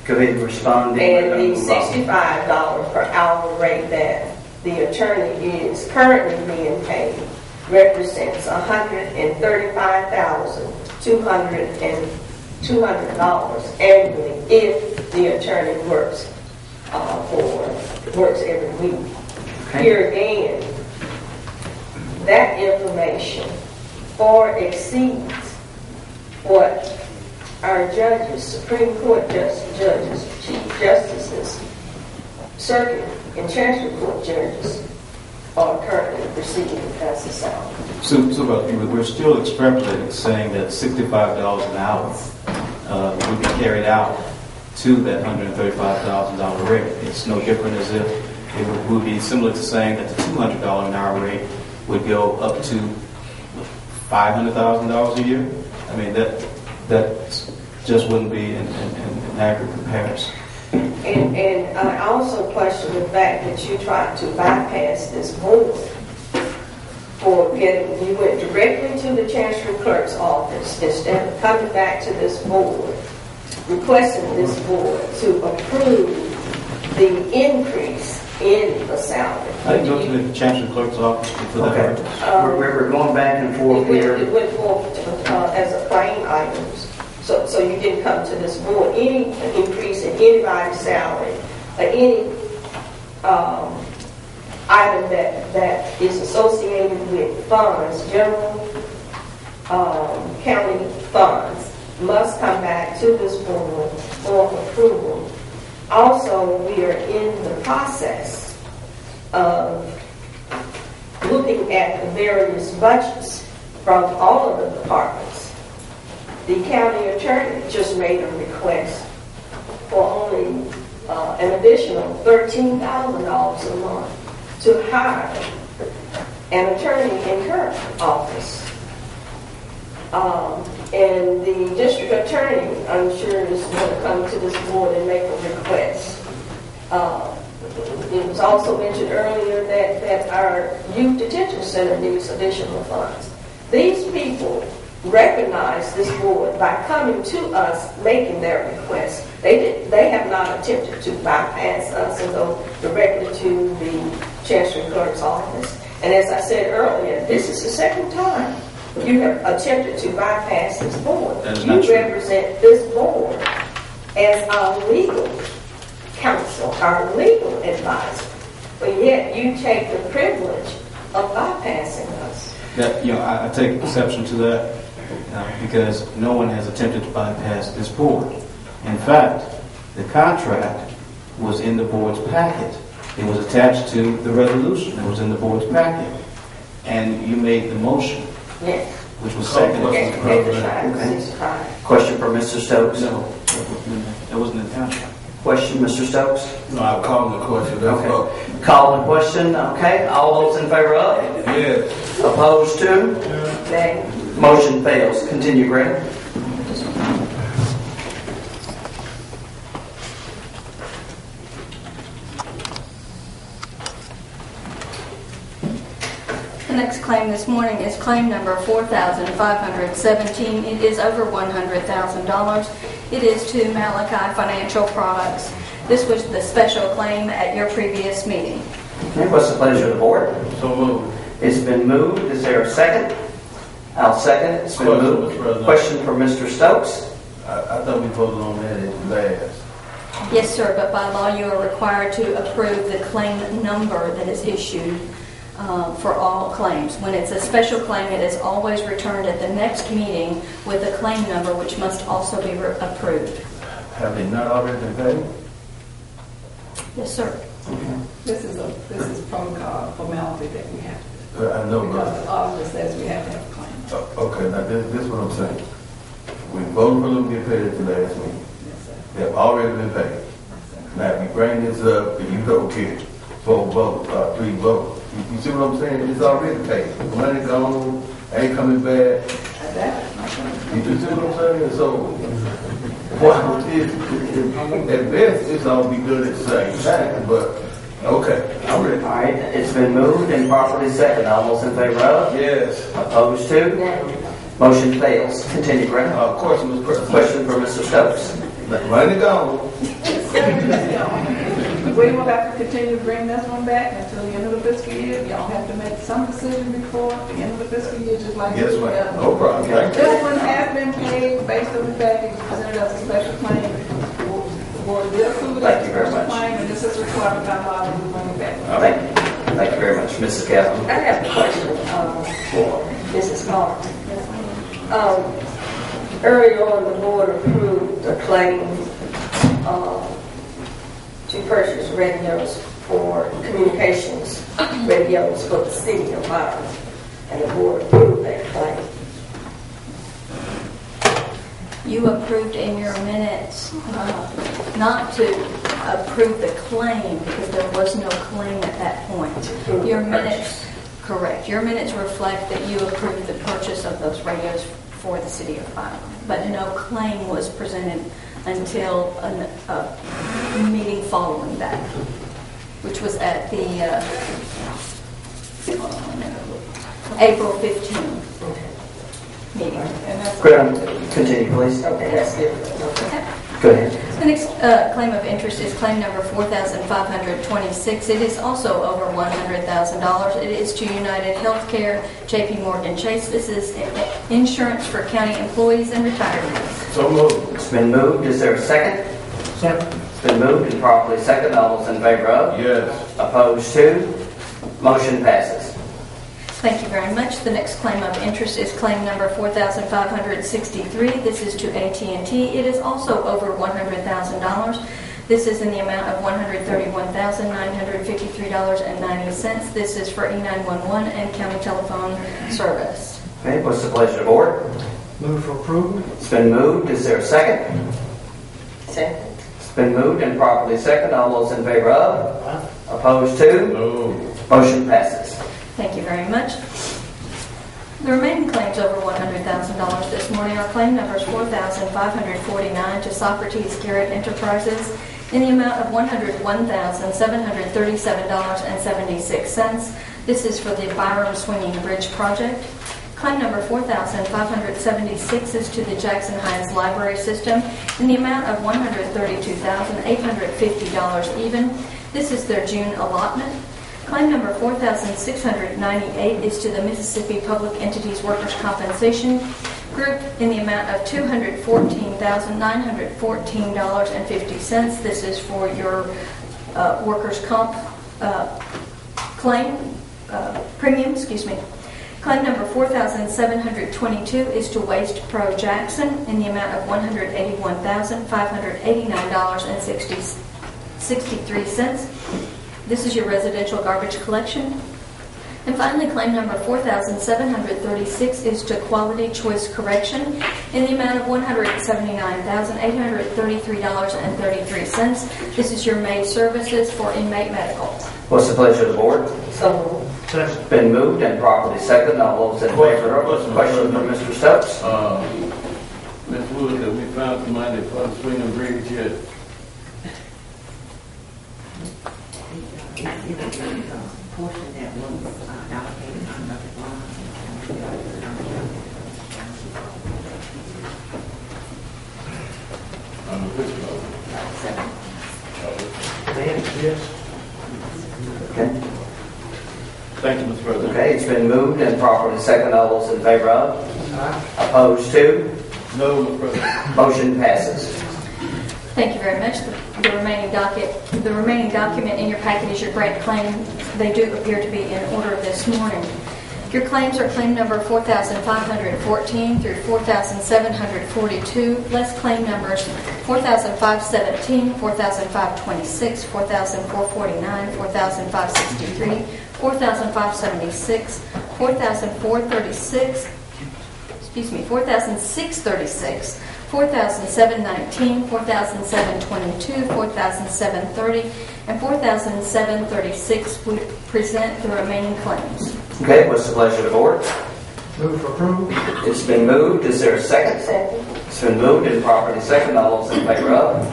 Go ahead and respond. And the $65 per hour rate that the attorney is currently being paid represents $135,200 annually if the attorney works every week. Okay. Here again, that information far exceeds what our judges, Supreme Court judges, Chief Justices, Circuit and Chancery Court judges are currently receiving as a salary. So we're still extrapolating, saying that $65 an hour would be carried out to that $135,000 rate. It's no different as if it would be similar to saying that the $200 an hour rate would go up to $500,000 a year. I mean, that just wouldn't be an accurate comparison. And I also question the fact that you tried to bypass this board you went directly to the Chancery Clerk's office instead of coming back to this board, requesting this board to approve the increase in the salary. I can go to the Chancery Clerk's office for that. Okay. We're going back and forth here. It went forth as a claim items. So you didn't come to this board. Any increase in anybody's salary, or any item that is associated with funds, general county funds, must come back to this board for approval. Also, we are in the process of looking at the various budgets from all of the departments. The county attorney just made a request for only an additional $13,000 a month to hire an attorney in her office. And the district attorney, I'm sure, is going to come to this board and make a request. It was also mentioned earlier that our youth detention center needs additional funds. These people recognize this board by coming to us, making their requests. They have not attempted to bypass us and go directly to the Chancery Clerk's office. And as I said earlier, this is the second time you have attempted to bypass this board. You represent this board as our legal counsel, our legal advisor, but yet you take the privilege of bypassing us. I take exception to that because no one has attempted to bypass this board. In fact, the contract was in the board's packet. It was attached to the resolution that was in the board's packet. And you made the motion, yes, which was seconded. Okay. Question for Mr. Stokes? No, that wasn't in the contract. Question, Mr. Stokes? No, I'm calling the question. That's all. Call the question. Okay. All those in favor of? Yes. Opposed to? Nay. Motion fails. Continue, Greg. claim this morning is claim number 4,517. It is over $100,000. It is to Malachi Financial Products. This was the special claim at your previous meeting. Okay, what's the pleasure of the board? So moved. It's been moved. Is there a second? I'll second it. It's been Question, moved. Mr. President. Question from Mr. Stokes. I thought we voted on that at last. Yes, sir, but by law you are required to approve the claim number that is issued for all claims. When it's a special claim, it is always returned at the next meeting with a claim number which must also be approved. Have they not already been paid? Yes, sir. This is protocol formality that we have to I know, do. but Because the auditor says we have to have a claim. okay. Now this is what I'm saying. We voted for them to get paid at the last meeting. Yes, sir. They have already been paid. Now if you bring this up and you don't care, 4 votes, 3 votes. You see what I'm saying? It's already paid. The money gone, ain't coming back. You see what I'm saying? So, at best, it's all be good at the same time, but, okay, I'm ready. All right, it's been moved and properly seconded. All those in favor of? Yes. Opposed to? Motion fails. Continue, Greg. Question, Mr. President. Question for Mr. Stokes. Money gone. We will have to continue to bring this one back until the end of the fiscal year. Y'all have to make some decision before the end of the fiscal year, just like Yes, this one. ma'am. No problem. Thank you. This one has been paid based on the fact it was presented as a special claim. The board did approve it Thank as you a very special much. claim, and this is required by law to bring it back. Thank you. Thank you very much. Mrs. Calhoun. I have a question for Mrs. Carr. Early on, the board approved a claim to purchase radios for communications radios for the city of Byron, and the board approved that claim. You approved in your minutes not to approve the claim because there was no claim at that point. Your minutes, correct. Your minutes reflect that you approved the purchase of those radios for the city of Byron, but no claim was presented until a meeting following that, which was at the April 15th meeting. Continue, please. Okay, that's different. Okay. Go ahead. The next claim of interest is claim number 4,526. It is also over $100,000. It is to United Healthcare, J.P. Morgan Chase. This is insurance for county employees and retirees. So moved. It's been moved. Is there a second? Second. It's been moved and properly seconded. All those in favor of? Yes. Opposed to? Motion passes. Thank you very much. The next claim of interest is claim number 4,563. This is to AT&T. It is also over $100,000. This is in the amount of $131,953.90. This is for E911 and county telephone service. Okay, what's the pleasure of the board? Move for approval. It's been moved. Is there a second? Second. It's been moved and properly seconded. All those in favor of? Aye. Opposed to? No. Motion passes. Thank you very much. The remaining claims over $100,000 this morning are claim numbers 4,549 to Socrates Garrett Enterprises in the amount of $101,737.76. This is for the Byram Swinging Bridge project. Claim number 4,576 is to the Jackson Hinds Library System in the amount of $132,850 even. This is their June allotment. Claim number 4,698 is to the Mississippi Public Entities Workers' Compensation Group in the amount of $214,914.50. This is for your workers' comp premium. Claim number 4,722 is to Waste Pro Jackson in the amount of $181,589.63. This is your residential garbage collection. And finally, claim number 4,736 is to Quality Choice Correction in the amount of $179,833.33. This is your maid services for inmate medical. What's the pleasure of the board? So Second. It's been moved and properly seconded. All those in favor of? Question from Mr. Stokes. Ms. Wood, have we found some money for the swinging bridge yet? Portion that was allocated under the bond Yes. Okay. Thank you, Mr. President. Okay, it's been moved and properly second. All those in favor of? Aye. Opposed to? No, Mr. President. Motion passes. Thank you very much. The remaining document in your packet is your grant claim. They do appear to be in order this morning. Your claims are claim number 4,514 through 4,742, less claim numbers 4,517, 4,526, 4,449, 4,563, 4,576, 4,436, 4,636, 4,719, 4,722, 4,730, and 4,736 would present the remaining claims. Okay, what's the pleasure of the board? Move for approval. It's been moved. Is there a second? Second. It's been moved and properly second. All those in favor of?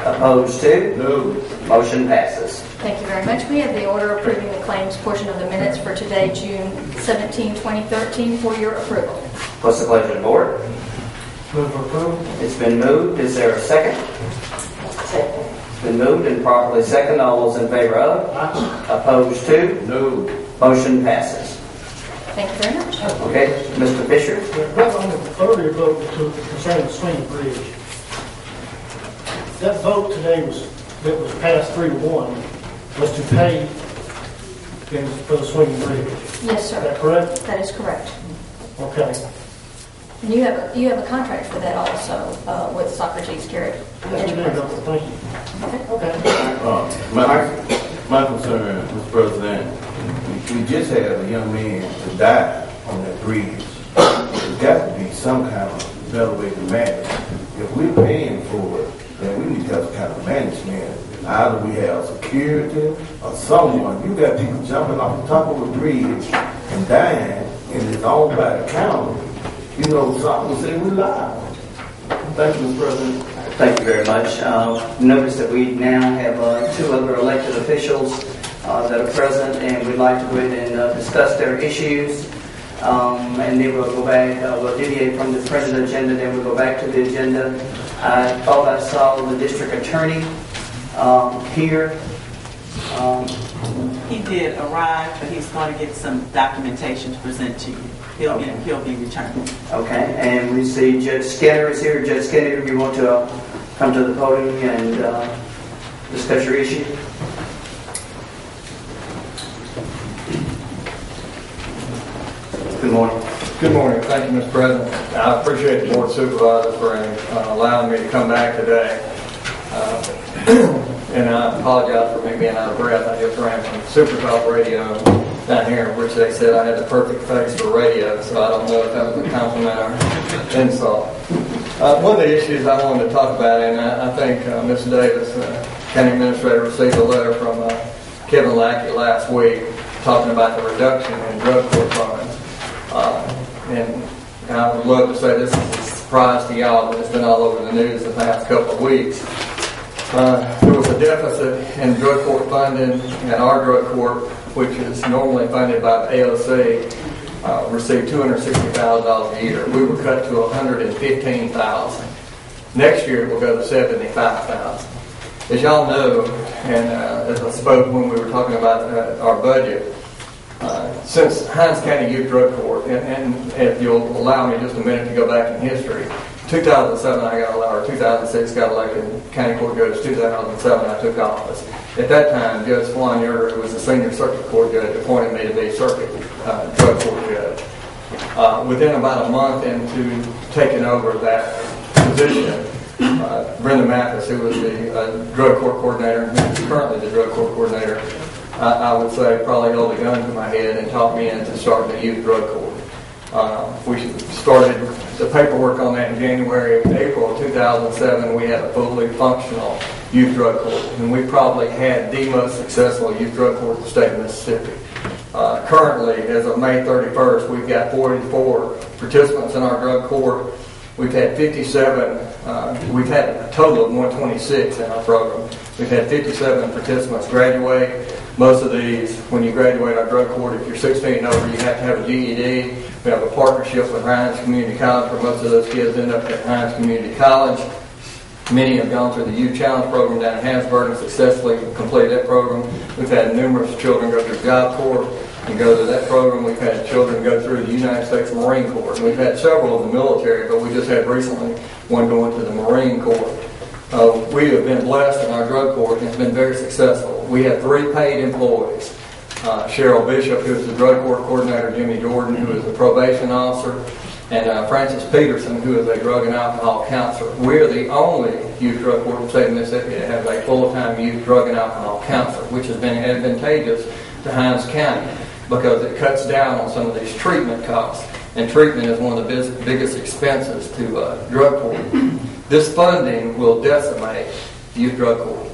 Opposed to? No. Motion passes. Thank you very much. We have the order approving the claims portion of the minutes for today, June 17, 2013, for your approval. What's the pleasure of the board? Move for approval. It's been moved. Is there a second? Second. It's been moved and properly second. All those in favor of? Opposed to? No. Motion passes. Thank you very much. Okay, Mr. Fisher? On the earlier vote concerning the swing bridge, that vote today that was passed 3-1 was to pay for the swing bridge. Yes, Is sir. that correct? That is correct. Okay. And you have a contract for that also with Socrates Carrot Yes, we do. Enterprise. Thank you. My concern, Mr. President, we just had a young man to die on that bridge. There's got to be some kind of better way to manage. If we're paying for it, then we need to have some kind of management. Either we have security or someone. You got people jumping off the top of a bridge and dying, and it's owned by the county. You know, some will say we lie. Thank you, Mr. President. Thank you very much. Notice that we now have two other elected officials that are present, and we'd like to go ahead and discuss their issues. And then we'll go back, we'll deviate from the present agenda, then we'll go back to the agenda. I thought I saw the district attorney here. He did arrive, but he's going to get some documentation to present to you. He'll be returning. Okay, and we see Judge Skinner is here. Judge Skinner, if you want to come to the podium and discuss your issue. Good morning. Good morning. Thank you, Mr. President. I appreciate the Board of Supervisors for allowing me to come back today. And I apologize for me being out of breath. I just ran from Super Talk Radio down here, which they said I had the perfect face for radio, so I don't know if that was a compliment or insult. One of the issues I wanted to talk about, and I think Ms. Davis, County Administrator, received a letter from Kevin Lackey last week talking about the reduction in drug court funds. And I would love to say this is a surprise to y'all, but it's been all over the news the past couple of weeks. There was a deficit in drug court funding, and our drug court, which is normally funded by the AOC, received $260,000 a year. We were cut to $115,000. Next year, it will go to $75,000. As y'all know, and as I spoke when we were talking about our budget, since Hinds County Youth Drug Court, and if you'll allow me just a minute to go back in history, 2007 I got elected, or 2006 got elected county court judge. 2007 I took office. At that time, Judge Flan Yerger, who was the senior circuit court judge, appointed me to be circuit drug court judge. Within about a month into taking over that position, Brenda Mathis, who was the drug court coordinator, who is currently the drug court coordinator, I would say probably held a gun to my head and talked me into starting the youth drug court. We started the paperwork on that in January. April of 2007, we had a fully functional youth drug court, and we probably had the most successful youth drug court in the state of Mississippi. Currently, as of May 31st, we've got 44 participants in our drug court. We've had 57, we've had a total of 126 in our program. We've had 57 participants graduate. Most of these, when you graduate our drug court, if you're 16 and over, you have to have a GED. We have a partnership with Hinds Community College, where most of those kids end up at Hinds Community College. Many have gone through the Youth Challenge program down in Harrisburg and successfully completed that program. We've had numerous children go through Job Corps and go through that program. We've had children go through the United States Marine Corps. And we've had several in the military, but we just had recently one going to the Marine Corps. We have been blessed in our drug court, and it's been very successful. We have 3 paid employees. Cheryl Bishop, who is the drug court coordinator, Jimmy Jordan, who is the probation officer, and Francis Peterson, who is a drug and alcohol counselor. We are the only youth drug court in the state of Mississippi that has a full-time youth drug and alcohol counselor, which has been advantageous to Hinds County because it cuts down on some of these treatment costs. And treatment is one of the biggest expenses to drug court. This funding will decimate youth drug court.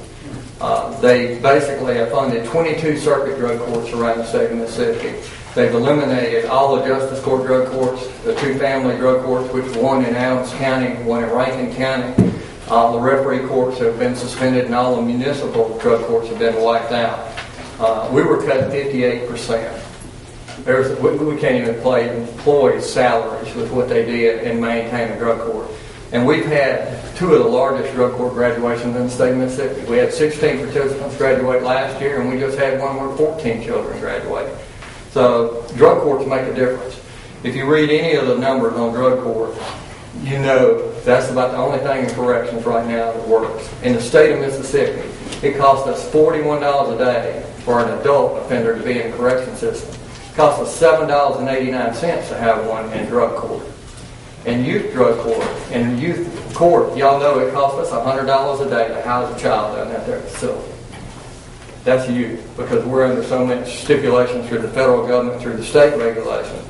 They basically have funded 22 circuit drug courts around the state of Mississippi. They've eliminated all the justice court drug courts, the 2 family drug courts, which one in Adams County, one in Rankin County. All the referee courts have been suspended, and all the municipal drug courts have been wiped out. We were cut 58%. We can't even pay employees' salaries with what they did and maintain a drug court. And we've had 2 of the largest drug court graduations in the state of Mississippi. We had 16 participants graduate last year, and we just had one where 14 children graduated. So drug courts make a difference. If you read any of the numbers on drug court, you know that's about the only thing in corrections right now that works. In the state of Mississippi, it costs us $41 a day for an adult offender to be in the correction system. It costs us $7.89 to have one in drug court. In youth drug court, in youth court, y'all know it costs us $100 a day to house a child down at their facility. That's youth, because we're under so much stipulations through the federal government, through the state regulation.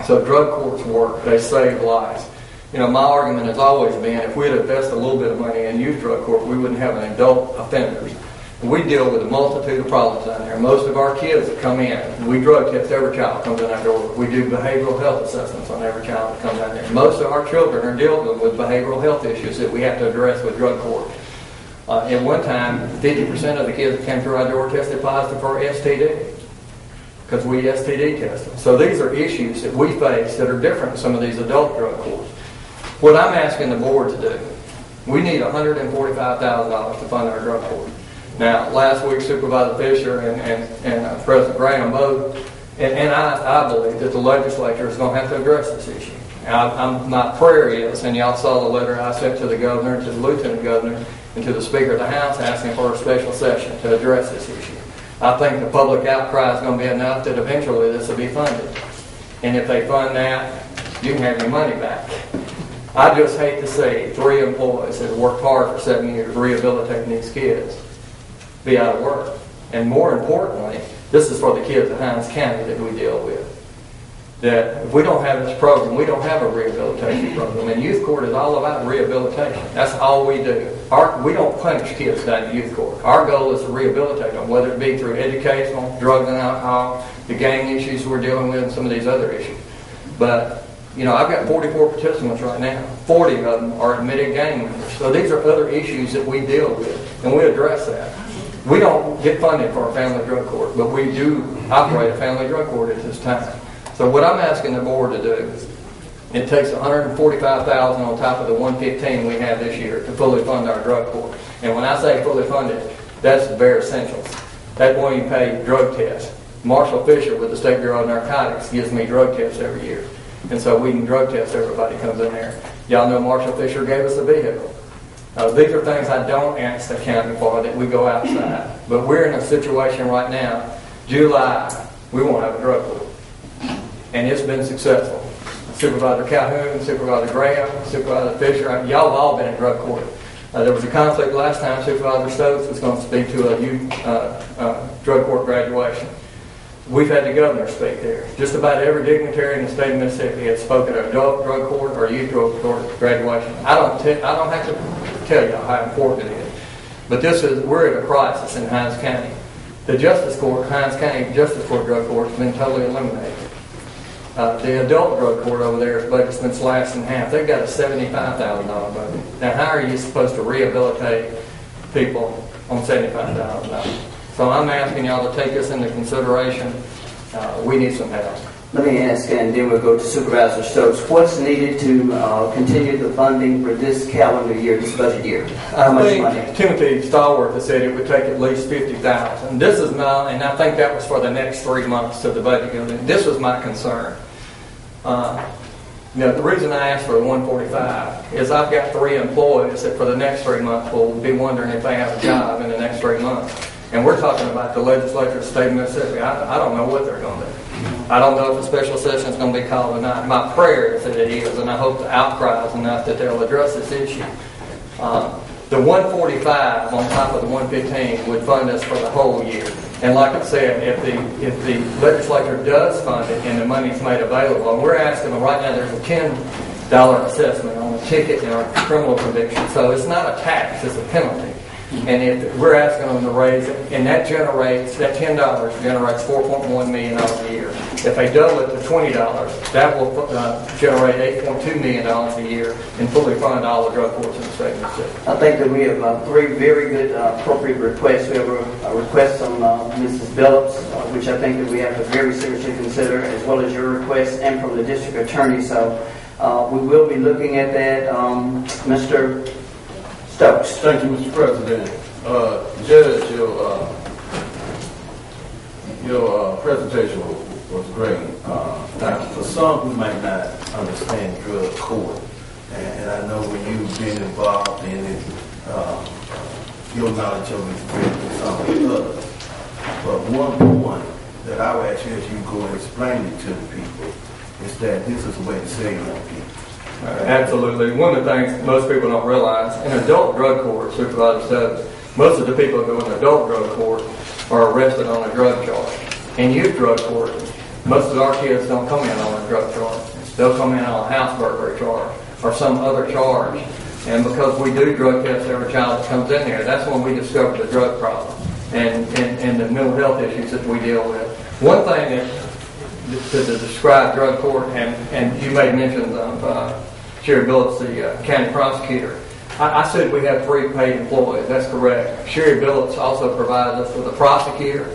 So drug courts work. They save lives. You know, my argument has always been if we'd invested a little bit of money in youth drug court, we wouldn't have an adult offenders. We deal with a multitude of problems down there. Most of our kids that come in, we drug test every child that comes in our door. We do behavioral health assessments on every child that comes down there. Most of our children are dealing with behavioral health issues that we have to address with drug court. At one time, 50% of the kids that came through our door tested positive for STD because we STD test them. So these are issues that we face that are different than some of these adult drug courts. What I'm asking the board to do, we need $145,000 to fund our drug court. Now, last week, Supervisor Fisher and President Graham both, and I believe that the legislature is going to have to address this issue. My prayer is, and y'all saw the letter I sent to the governor, to the lieutenant governor, and to the Speaker of the House asking for a special session to address this issue. I think the public outcry is going to be enough that eventually this will be funded. And if they fund that, you can have your money back. I just hate to see 3 employees that have worked hard for 7 years rehabilitating these kids be out of work. And more importantly, this is for the kids at Hinds County that we deal with. That if we don't have this program, we don't have a rehabilitation program. And youth court is all about rehabilitation. That's all we do. We don't punish kids down in youth court. Our goal is to rehabilitate them, whether it be through educational, drugs and alcohol, the gang issues we're dealing with, and some of these other issues. But, you know, I've got 44 participants right now. 40 of them are admitted gang members. So these are other issues that we deal with, and we address that. We don't get funded for a family drug court, but we do operate a family drug court at this time. So what I'm asking the board to do, it takes $145,000 on top of the $115,000 we have this year to fully fund our drug court. And when I say fully funded, that's the bare essentials. That's when you pay drug tests. Marshall Fisher with the State Bureau of Narcotics gives me drug tests every year. And so we can drug test everybody who comes in there. Y'all know Marshall Fisher gave us a vehicle. These are things I don't ask the county for, that we go outside. But we're in a situation right now, July, we won't have a drug court. And it's been successful. Supervisor Calhoun, Supervisor Graham, Supervisor Fisher, y'all have all been in drug court. There was a conflict last time. Supervisor Stokes was going to speak to a youth drug court graduation. We've had the governor speak there. Just about every dignitary in the state of Mississippi has spoken at adult drug court or youth drug court graduation. I don't have to tell you how important it is. But we're at a crisis in Hinds County. The Justice Court, Hinds County Justice Court drug court has been totally eliminated. The adult drug court over there is budget's been slashed in half. They've got a $75,000 budget. Now, how are you supposed to rehabilitate people on $75,000? So I'm asking y'all to take this into consideration. We need some help. Let me ask, and then we'll go to Supervisor Stokes. What's needed to continue the funding for this calendar year, this budget year? How much money? I think Timothy Stallworth has said it would take at least $50,000. This is not, and I think that was for the next 3 months of the budget goes in. This was my concern. The reason I asked for the 145 is I've got 3 employees that for the next 3 months will be wondering if they have a job in the next 3 months. And we're talking about the legislature of the state of Mississippi. I don't know what they're going to do. I don't know if a special session is going to be called or not. My prayer is that it is, and I hope the outcry is enough that they'll address this issue. The 145 on top of the 115 would fund us for the whole year. And like I said, if the legislature does fund it and the money's made available, and we're asking them right now, there's a $10 assessment on a ticket and our criminal conviction. So it's not a tax, it's a penalty. And if we're asking them to raise it, and that $10 generates $4.1 million a year. If they double it to $20, that will generate $8.2 million a year and fully fund all the drug courts in the state of Mississippi. I think that we have 3 very good appropriate requests. We have a request from Mrs. Billups, which I think that we have to very seriously consider, as well as your request, and from the district attorney. So we will be looking at that. Mr. Stokes. Thank you, Mr. President. Judge, your presentation was great. Now, for some who might not understand drug court, and I know when you've been involved in it, your knowledge of it is greater than some of others. But one point that I would ask you as you go and explain it to the people is that this is a way to save more people. Absolutely. One of the things most people don't realize, in adult drug court, Supervisor says, most of the people who go in adult drug court are arrested on a drug charge. In youth drug court, most of our kids don't come in on a drug charge. They'll come in on a house burglary charge or some other charge. And because we do drug tests every child that comes in there, that's when we discover the drug problem and the mental health issues that we deal with. One thing that to describe drug court, and you made mention of Sherry Billups, the county prosecutor. I said we have 3 paid employees. That's correct. Sherry Billups also provides us with a prosecutor,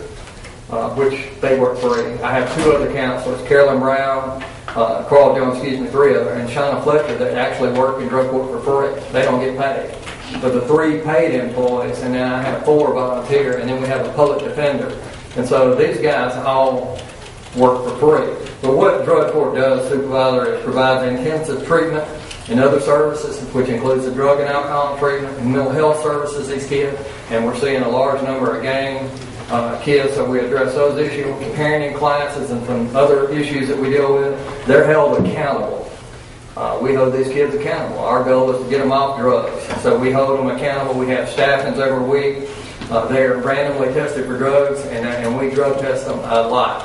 which they work free. I have 2 other counselors, Carolyn Brown, Carl Jones, 3 other, and Shauna Fletcher that actually work in drug court for free. They don't get paid. But the 3 paid employees, and then I have 4 volunteer, and then we have a public defender. And so these guys all work for free. But what drug court does, Supervisor, is provides intensive treatment and other services, which includes the drug and alcohol treatment and mental health services these kids. And we're seeing a large number of gang kids, so we address those issues, parenting classes, and some other issues that we deal with. They're held accountable. We hold these kids accountable. Our goal is to get them off drugs. So we hold them accountable. We have staffings every week. They're randomly tested for drugs, and we drug test them a lot.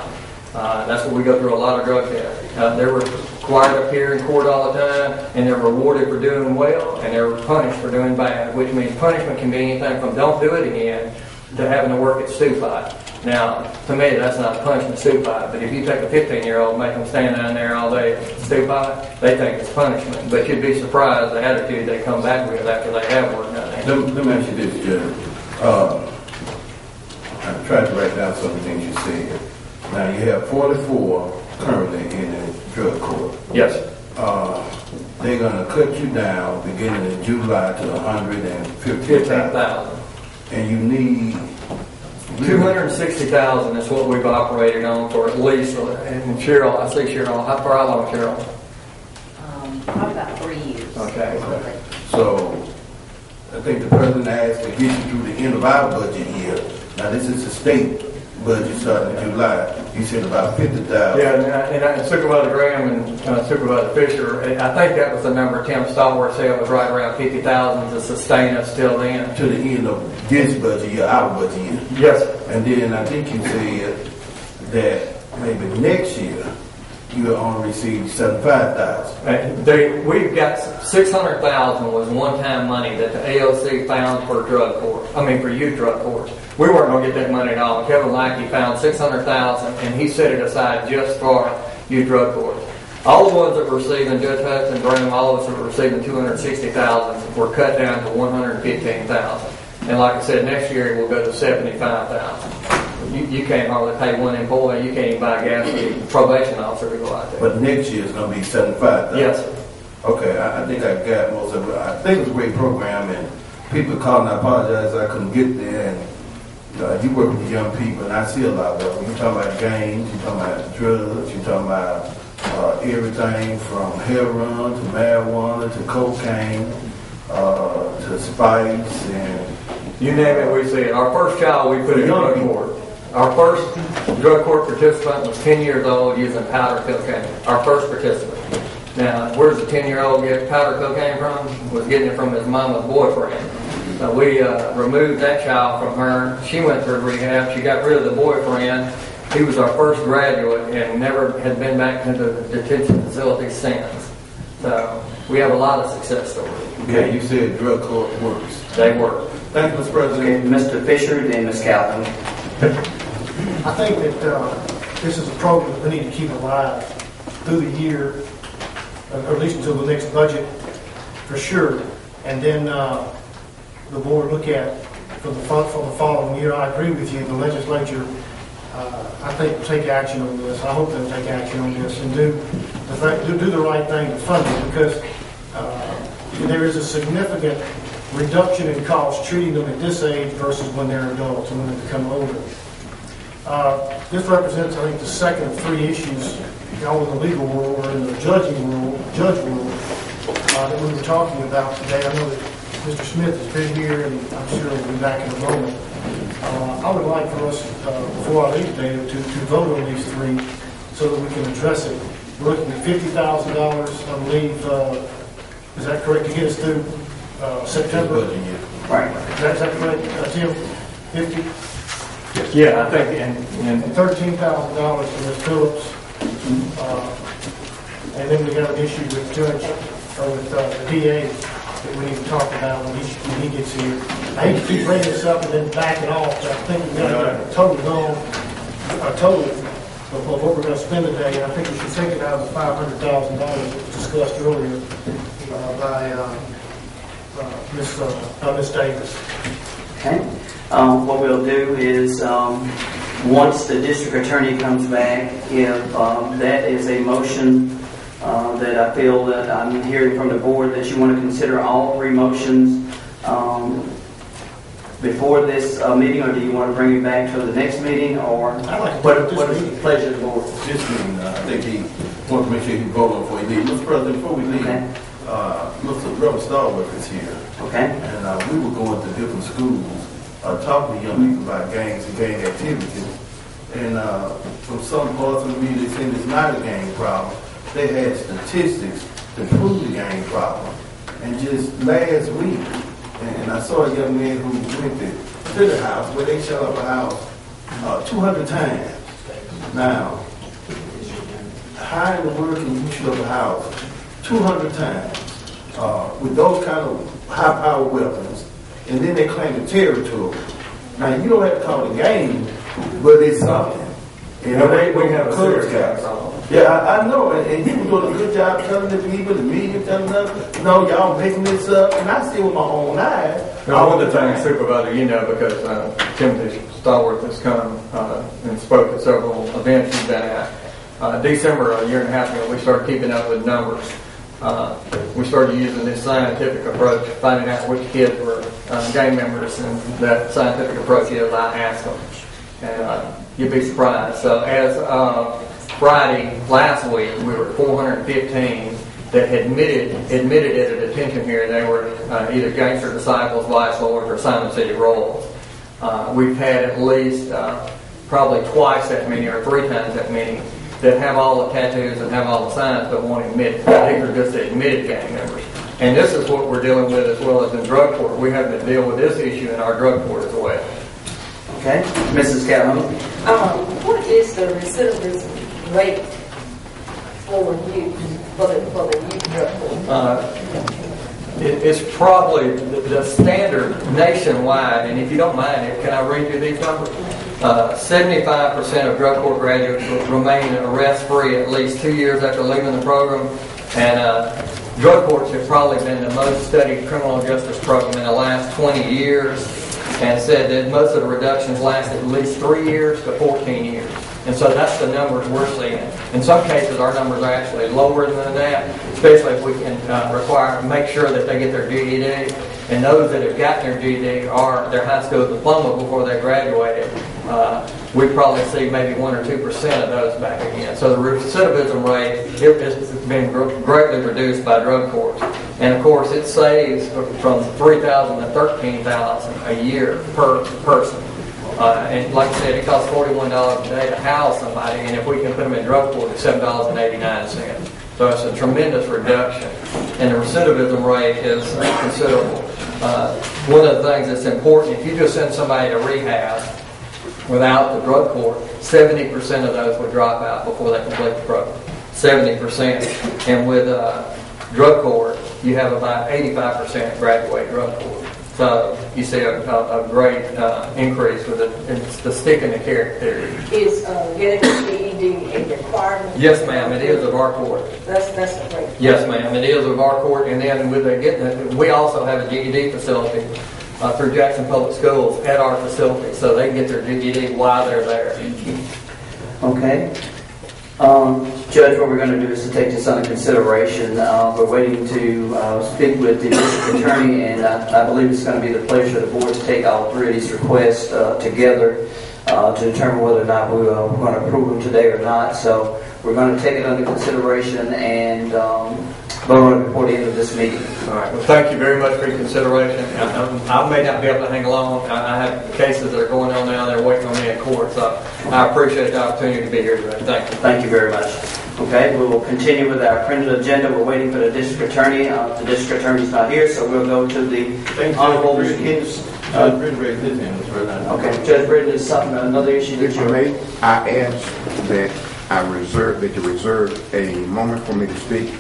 That's what we go through, a lot of drug tests. They're required to appear in court all the time, and they're rewarded for doing well, and they're punished for doing bad, which means punishment can be anything from don't do it again to having to work at stew fight. Now, to me, that's not a punishment, stew fight, but if you take a 15-year-old and make them stand down there all day at stew fight, they think it's punishment. But you'd be surprised the attitude they come back with after they have worked down there. Let me ask you this, Judge. I tried to write down some of the things you said. Now, you have 44 currently in the drug court. Yes. They're going to cut you down beginning in July to 115,000. And you need 260,000 is what we've operated on for at least. And Cheryl, I see Cheryl. How long, Cheryl? Probably about 3 years. Okay. So I think the president asked to get you through the end of our budget year. Now, this is the state budget starting in July. You said about 50,000. Yeah, and Supervisor Graham and Supervisor Fisher, I think that was the number Tim Stallworth said was right around 50,000 to sustain us till then. To the end of this budget year, our budget year. Yes. And then I think you said that maybe next year you will only receive 75,000. We've got 600,000 was one-time money that the AOC found for youth drug courts. We weren't going to get that money at all. Kevin Lackey found 600,000, and he set it aside just for youth drug courts. All the ones that were receiving, Judge Hudson, Graham, all of us that were receiving 260,000 were cut down to 115,000. And like I said, next year it will go to 75,000. You can't hardly pay one employee. You can't even buy gas for the probation officer to go out there. But next year it's going to be 75,000. Yes, sir. Okay, I think I got most of it. I think it was a great program, and people calling, I apologize I couldn't get there. And you work with young people, and I see a lot of them. You're talking about gangs, you're talking about drugs, you're talking about everything from heroin to marijuana to cocaine to spice and You name it, we see it. Our first child we put in drug court. Our first drug court participant was 10 years old using powder cocaine. Our first participant. Now, where's the 10-year-old get powder cocaine from? Was getting it from his mama's boyfriend. We removed that child from her. She went through rehab. She got rid of the boyfriend. He was our first graduate and never had been back to the detention facility since. So we have a lot of success stories. Okay, you said drug court works. They work. Thank you, Mr. President. Okay, Mr. Fisher, then Ms. Calhoun. I think that this is a program that we need to keep alive through the year, or at least until the next budget, for sure. And then the board look at for the following year. I agree with you. The legislature, I think, will take action on this. I hope they'll take action on this and do the right thing to fund it, because there is a significant reduction in cost treating them at this age versus when they're adults and when they become older. This represents, I think, the second of three issues, all in the legal world or in the judge world, that we were talking about today. I know that Mr. Smith has been here, and I'm sure he'll be back in a moment. I would like for us, before I leave today, to vote on these three so that we can address it. We're looking at $50,000, I believe. Is that correct, to get us through September? Right. Is that correct, Tim? 50? Yeah, I think, and $13,000 for Ms. Phillips. And then we got an issue with Judge, or with the DA that we need to talk about when he gets here. I hate to keep bringing this up and then backing off, but I think we've got to get a total of what we're going to spend today. And I think we should take it out of the $500,000 that was discussed earlier by Ms. Davis. Okay. What we'll do is, once the district attorney comes back, if that is a motion that I feel that I'm hearing from the board that you want to consider all three motions before this meeting, or do you want to bring it back to the next meeing, or what is the pleasure of the board? This meeting, I think he wants to make sure he votes before he leaves. Mr. President, before we leave, Mr. Reverend Starworth is here. Okay. And we were going to different schools, talking to young people about gangs and gang activities. And from some parts of the media, they said it's not a gang problem. They had statistics to prove the gang problem. And just last week, and I saw a young man who went to the house where they shut up a house 200 times. Now, how in the world can you shut up a house 200 times with those kind of high-powered weapons, and then they claim the territory? Now, you don't have to call it a game, but it's something. You know, we have a serious problem. Yeah, I know, and you were doing a good job telling the people, the media telling them, no, y'all making this up, and I see with my own eyes. Now, one of the things, Supervisor, you know, because Timothy Stallworth has come and spoke at several events he's been at. December, a year and a half ago, we started keeping up with numbers. We started using this scientific approach, finding out which kids were gang members, and that scientific approach is I asked them. And you'd be surprised. So as Friday last week, we were 415 that admitted at a detention hearing they were either gangster disciples, vice lords, or Simon City Royals. We've had at least probably twice that many or three times that many that have all the tattoos and have all the signs but won't admit. These are just admitted gang members. And this is what we're dealing with as well as in drug court. We have to deal with this issue in our drug court as well. Okay. Mrs. Calhoun. What is the recidivism rate for youth, for the youth drug court? It's probably the standard nationwide, and if you don't mind, can I read you these numbers? 75% of drug court graduates remain arrest-free at least 2 years after leaving the program, and drug courts have probably been the most studied criminal justice program in the last 20 years. and said that most of the reductions last at least 3 years to 14 years. And so that's the numbers we're seeing. In some cases, our numbers are actually lower than that, especially if we can make sure that they get their GED. And those that have gotten their GED or their high school diploma before they graduated, we probably see maybe 1 or 2% of those back again. So the recidivism rate has been greatly reduced by drug courts. And of course, it saves from $3,000 to $13,000 a year per person. And like I said, it costs $41 a day to house somebody, and if we can put them in drug court, it's $7.89. So it's a tremendous reduction. And the recidivism rate is considerable. One of the things that's important, if you just send somebody to rehab without the drug court, 70% of those would drop out before they complete the program. 70%. And with drug court, you have about 85% graduate drug court. So you see a great increase with it. It's the stick in the carrot theory. Is getting a GED a requirement? Yes, ma'am. It is of our court. That's a great. Yes, ma'am. It is of our court. And then with we also have a GED facility through Jackson Public Schools at our facility, so they can get their GED while they're there. Okay. Judge, what we're going to do is to take this under consideration. We're waiting to speak with the district attorney, and I believe it's going to be the pleasure of the board to take all three of these requests together to determine whether or not we're going to approve them today or not. So we're going to take it under consideration and vote on it before the end of this meeting. All right. Well, thank you very much for your consideration. I may not be able to hang along. I have cases that are going on now. They're waiting on me in court. So I appreciate the opportunity to be here today. Thank you. Thank you very much. Okay, we will continue with our printed agenda. We're waiting for the district attorney. The district attorney's not here, so we'll go to the Honorable Mr. Hinds. Judge Britton raised his hand. Okay, Judge Britton, is something, another issue that If I may, I ask that you reserve a moment for me to speak.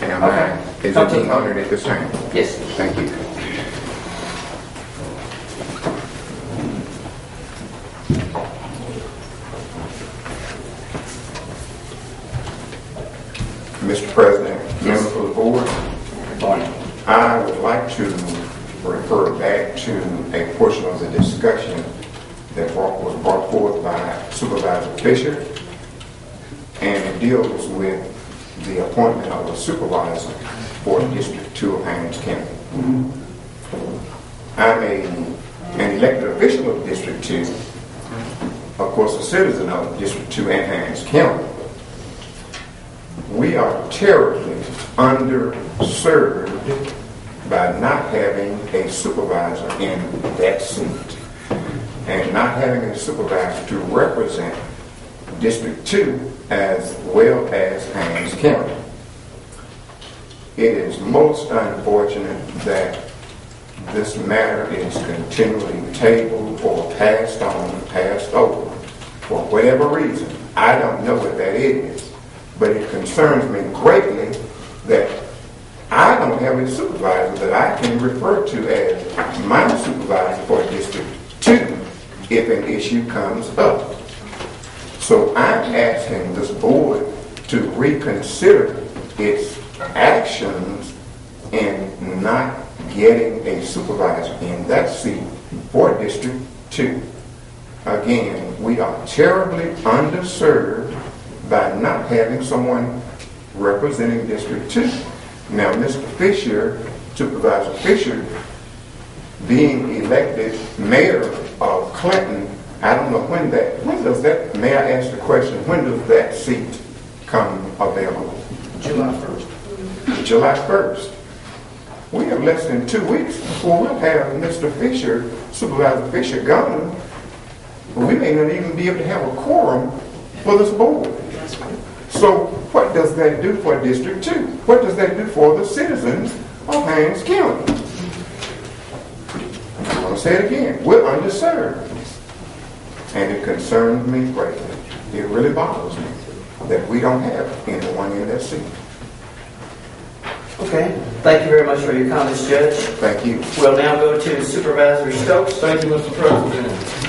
And Okay. is it being honored at this time? Yes. Thank you. Mr. President, members of the board, I would like to refer back to a portion of the discussion that was brought forth by Supervisor Fisher, and it deals with the appointment of a supervisor for District 2 of Hinds County. I'm an elected official of District 2, of course a citizen of District 2 and Hinds County. We are terribly underserved by not having a supervisor in that seat and not having a supervisor to represent District 2 as well as Hinds County. It is most unfortunate that this matter is continually tabled or passed on, passed over for whatever reason. I don't know what that is, but it concerns me greatly that I don't have a supervisor that I can refer to as my supervisor for District 2 if an issue comes up. So I'm asking this board to reconsider its actions in not getting a supervisor in that seat for District 2. Again, we are terribly underserved by not having someone representing District 2. Now, Mr. Fisher, Supervisor Fisher, being elected mayor of Clinton, I don't know when does that, may I ask the question, when does that seat come available? July 1st. July 1st. We have less than 2 weeks before we'll have Mr. Fisher, Supervisor Fisher gone. We may not even be able to have a quorum for this board. So what does that do for District 2? What does that do for the citizens of Hinds County? I want to say it again. We're underserved. And it concerns me greatly. It really bothers me that we don't have anyone in that seat. Okay. Thank you very much for your comments, Judge. Thank you. We'll now go to Supervisor Stokes. Thank you, Mr. President.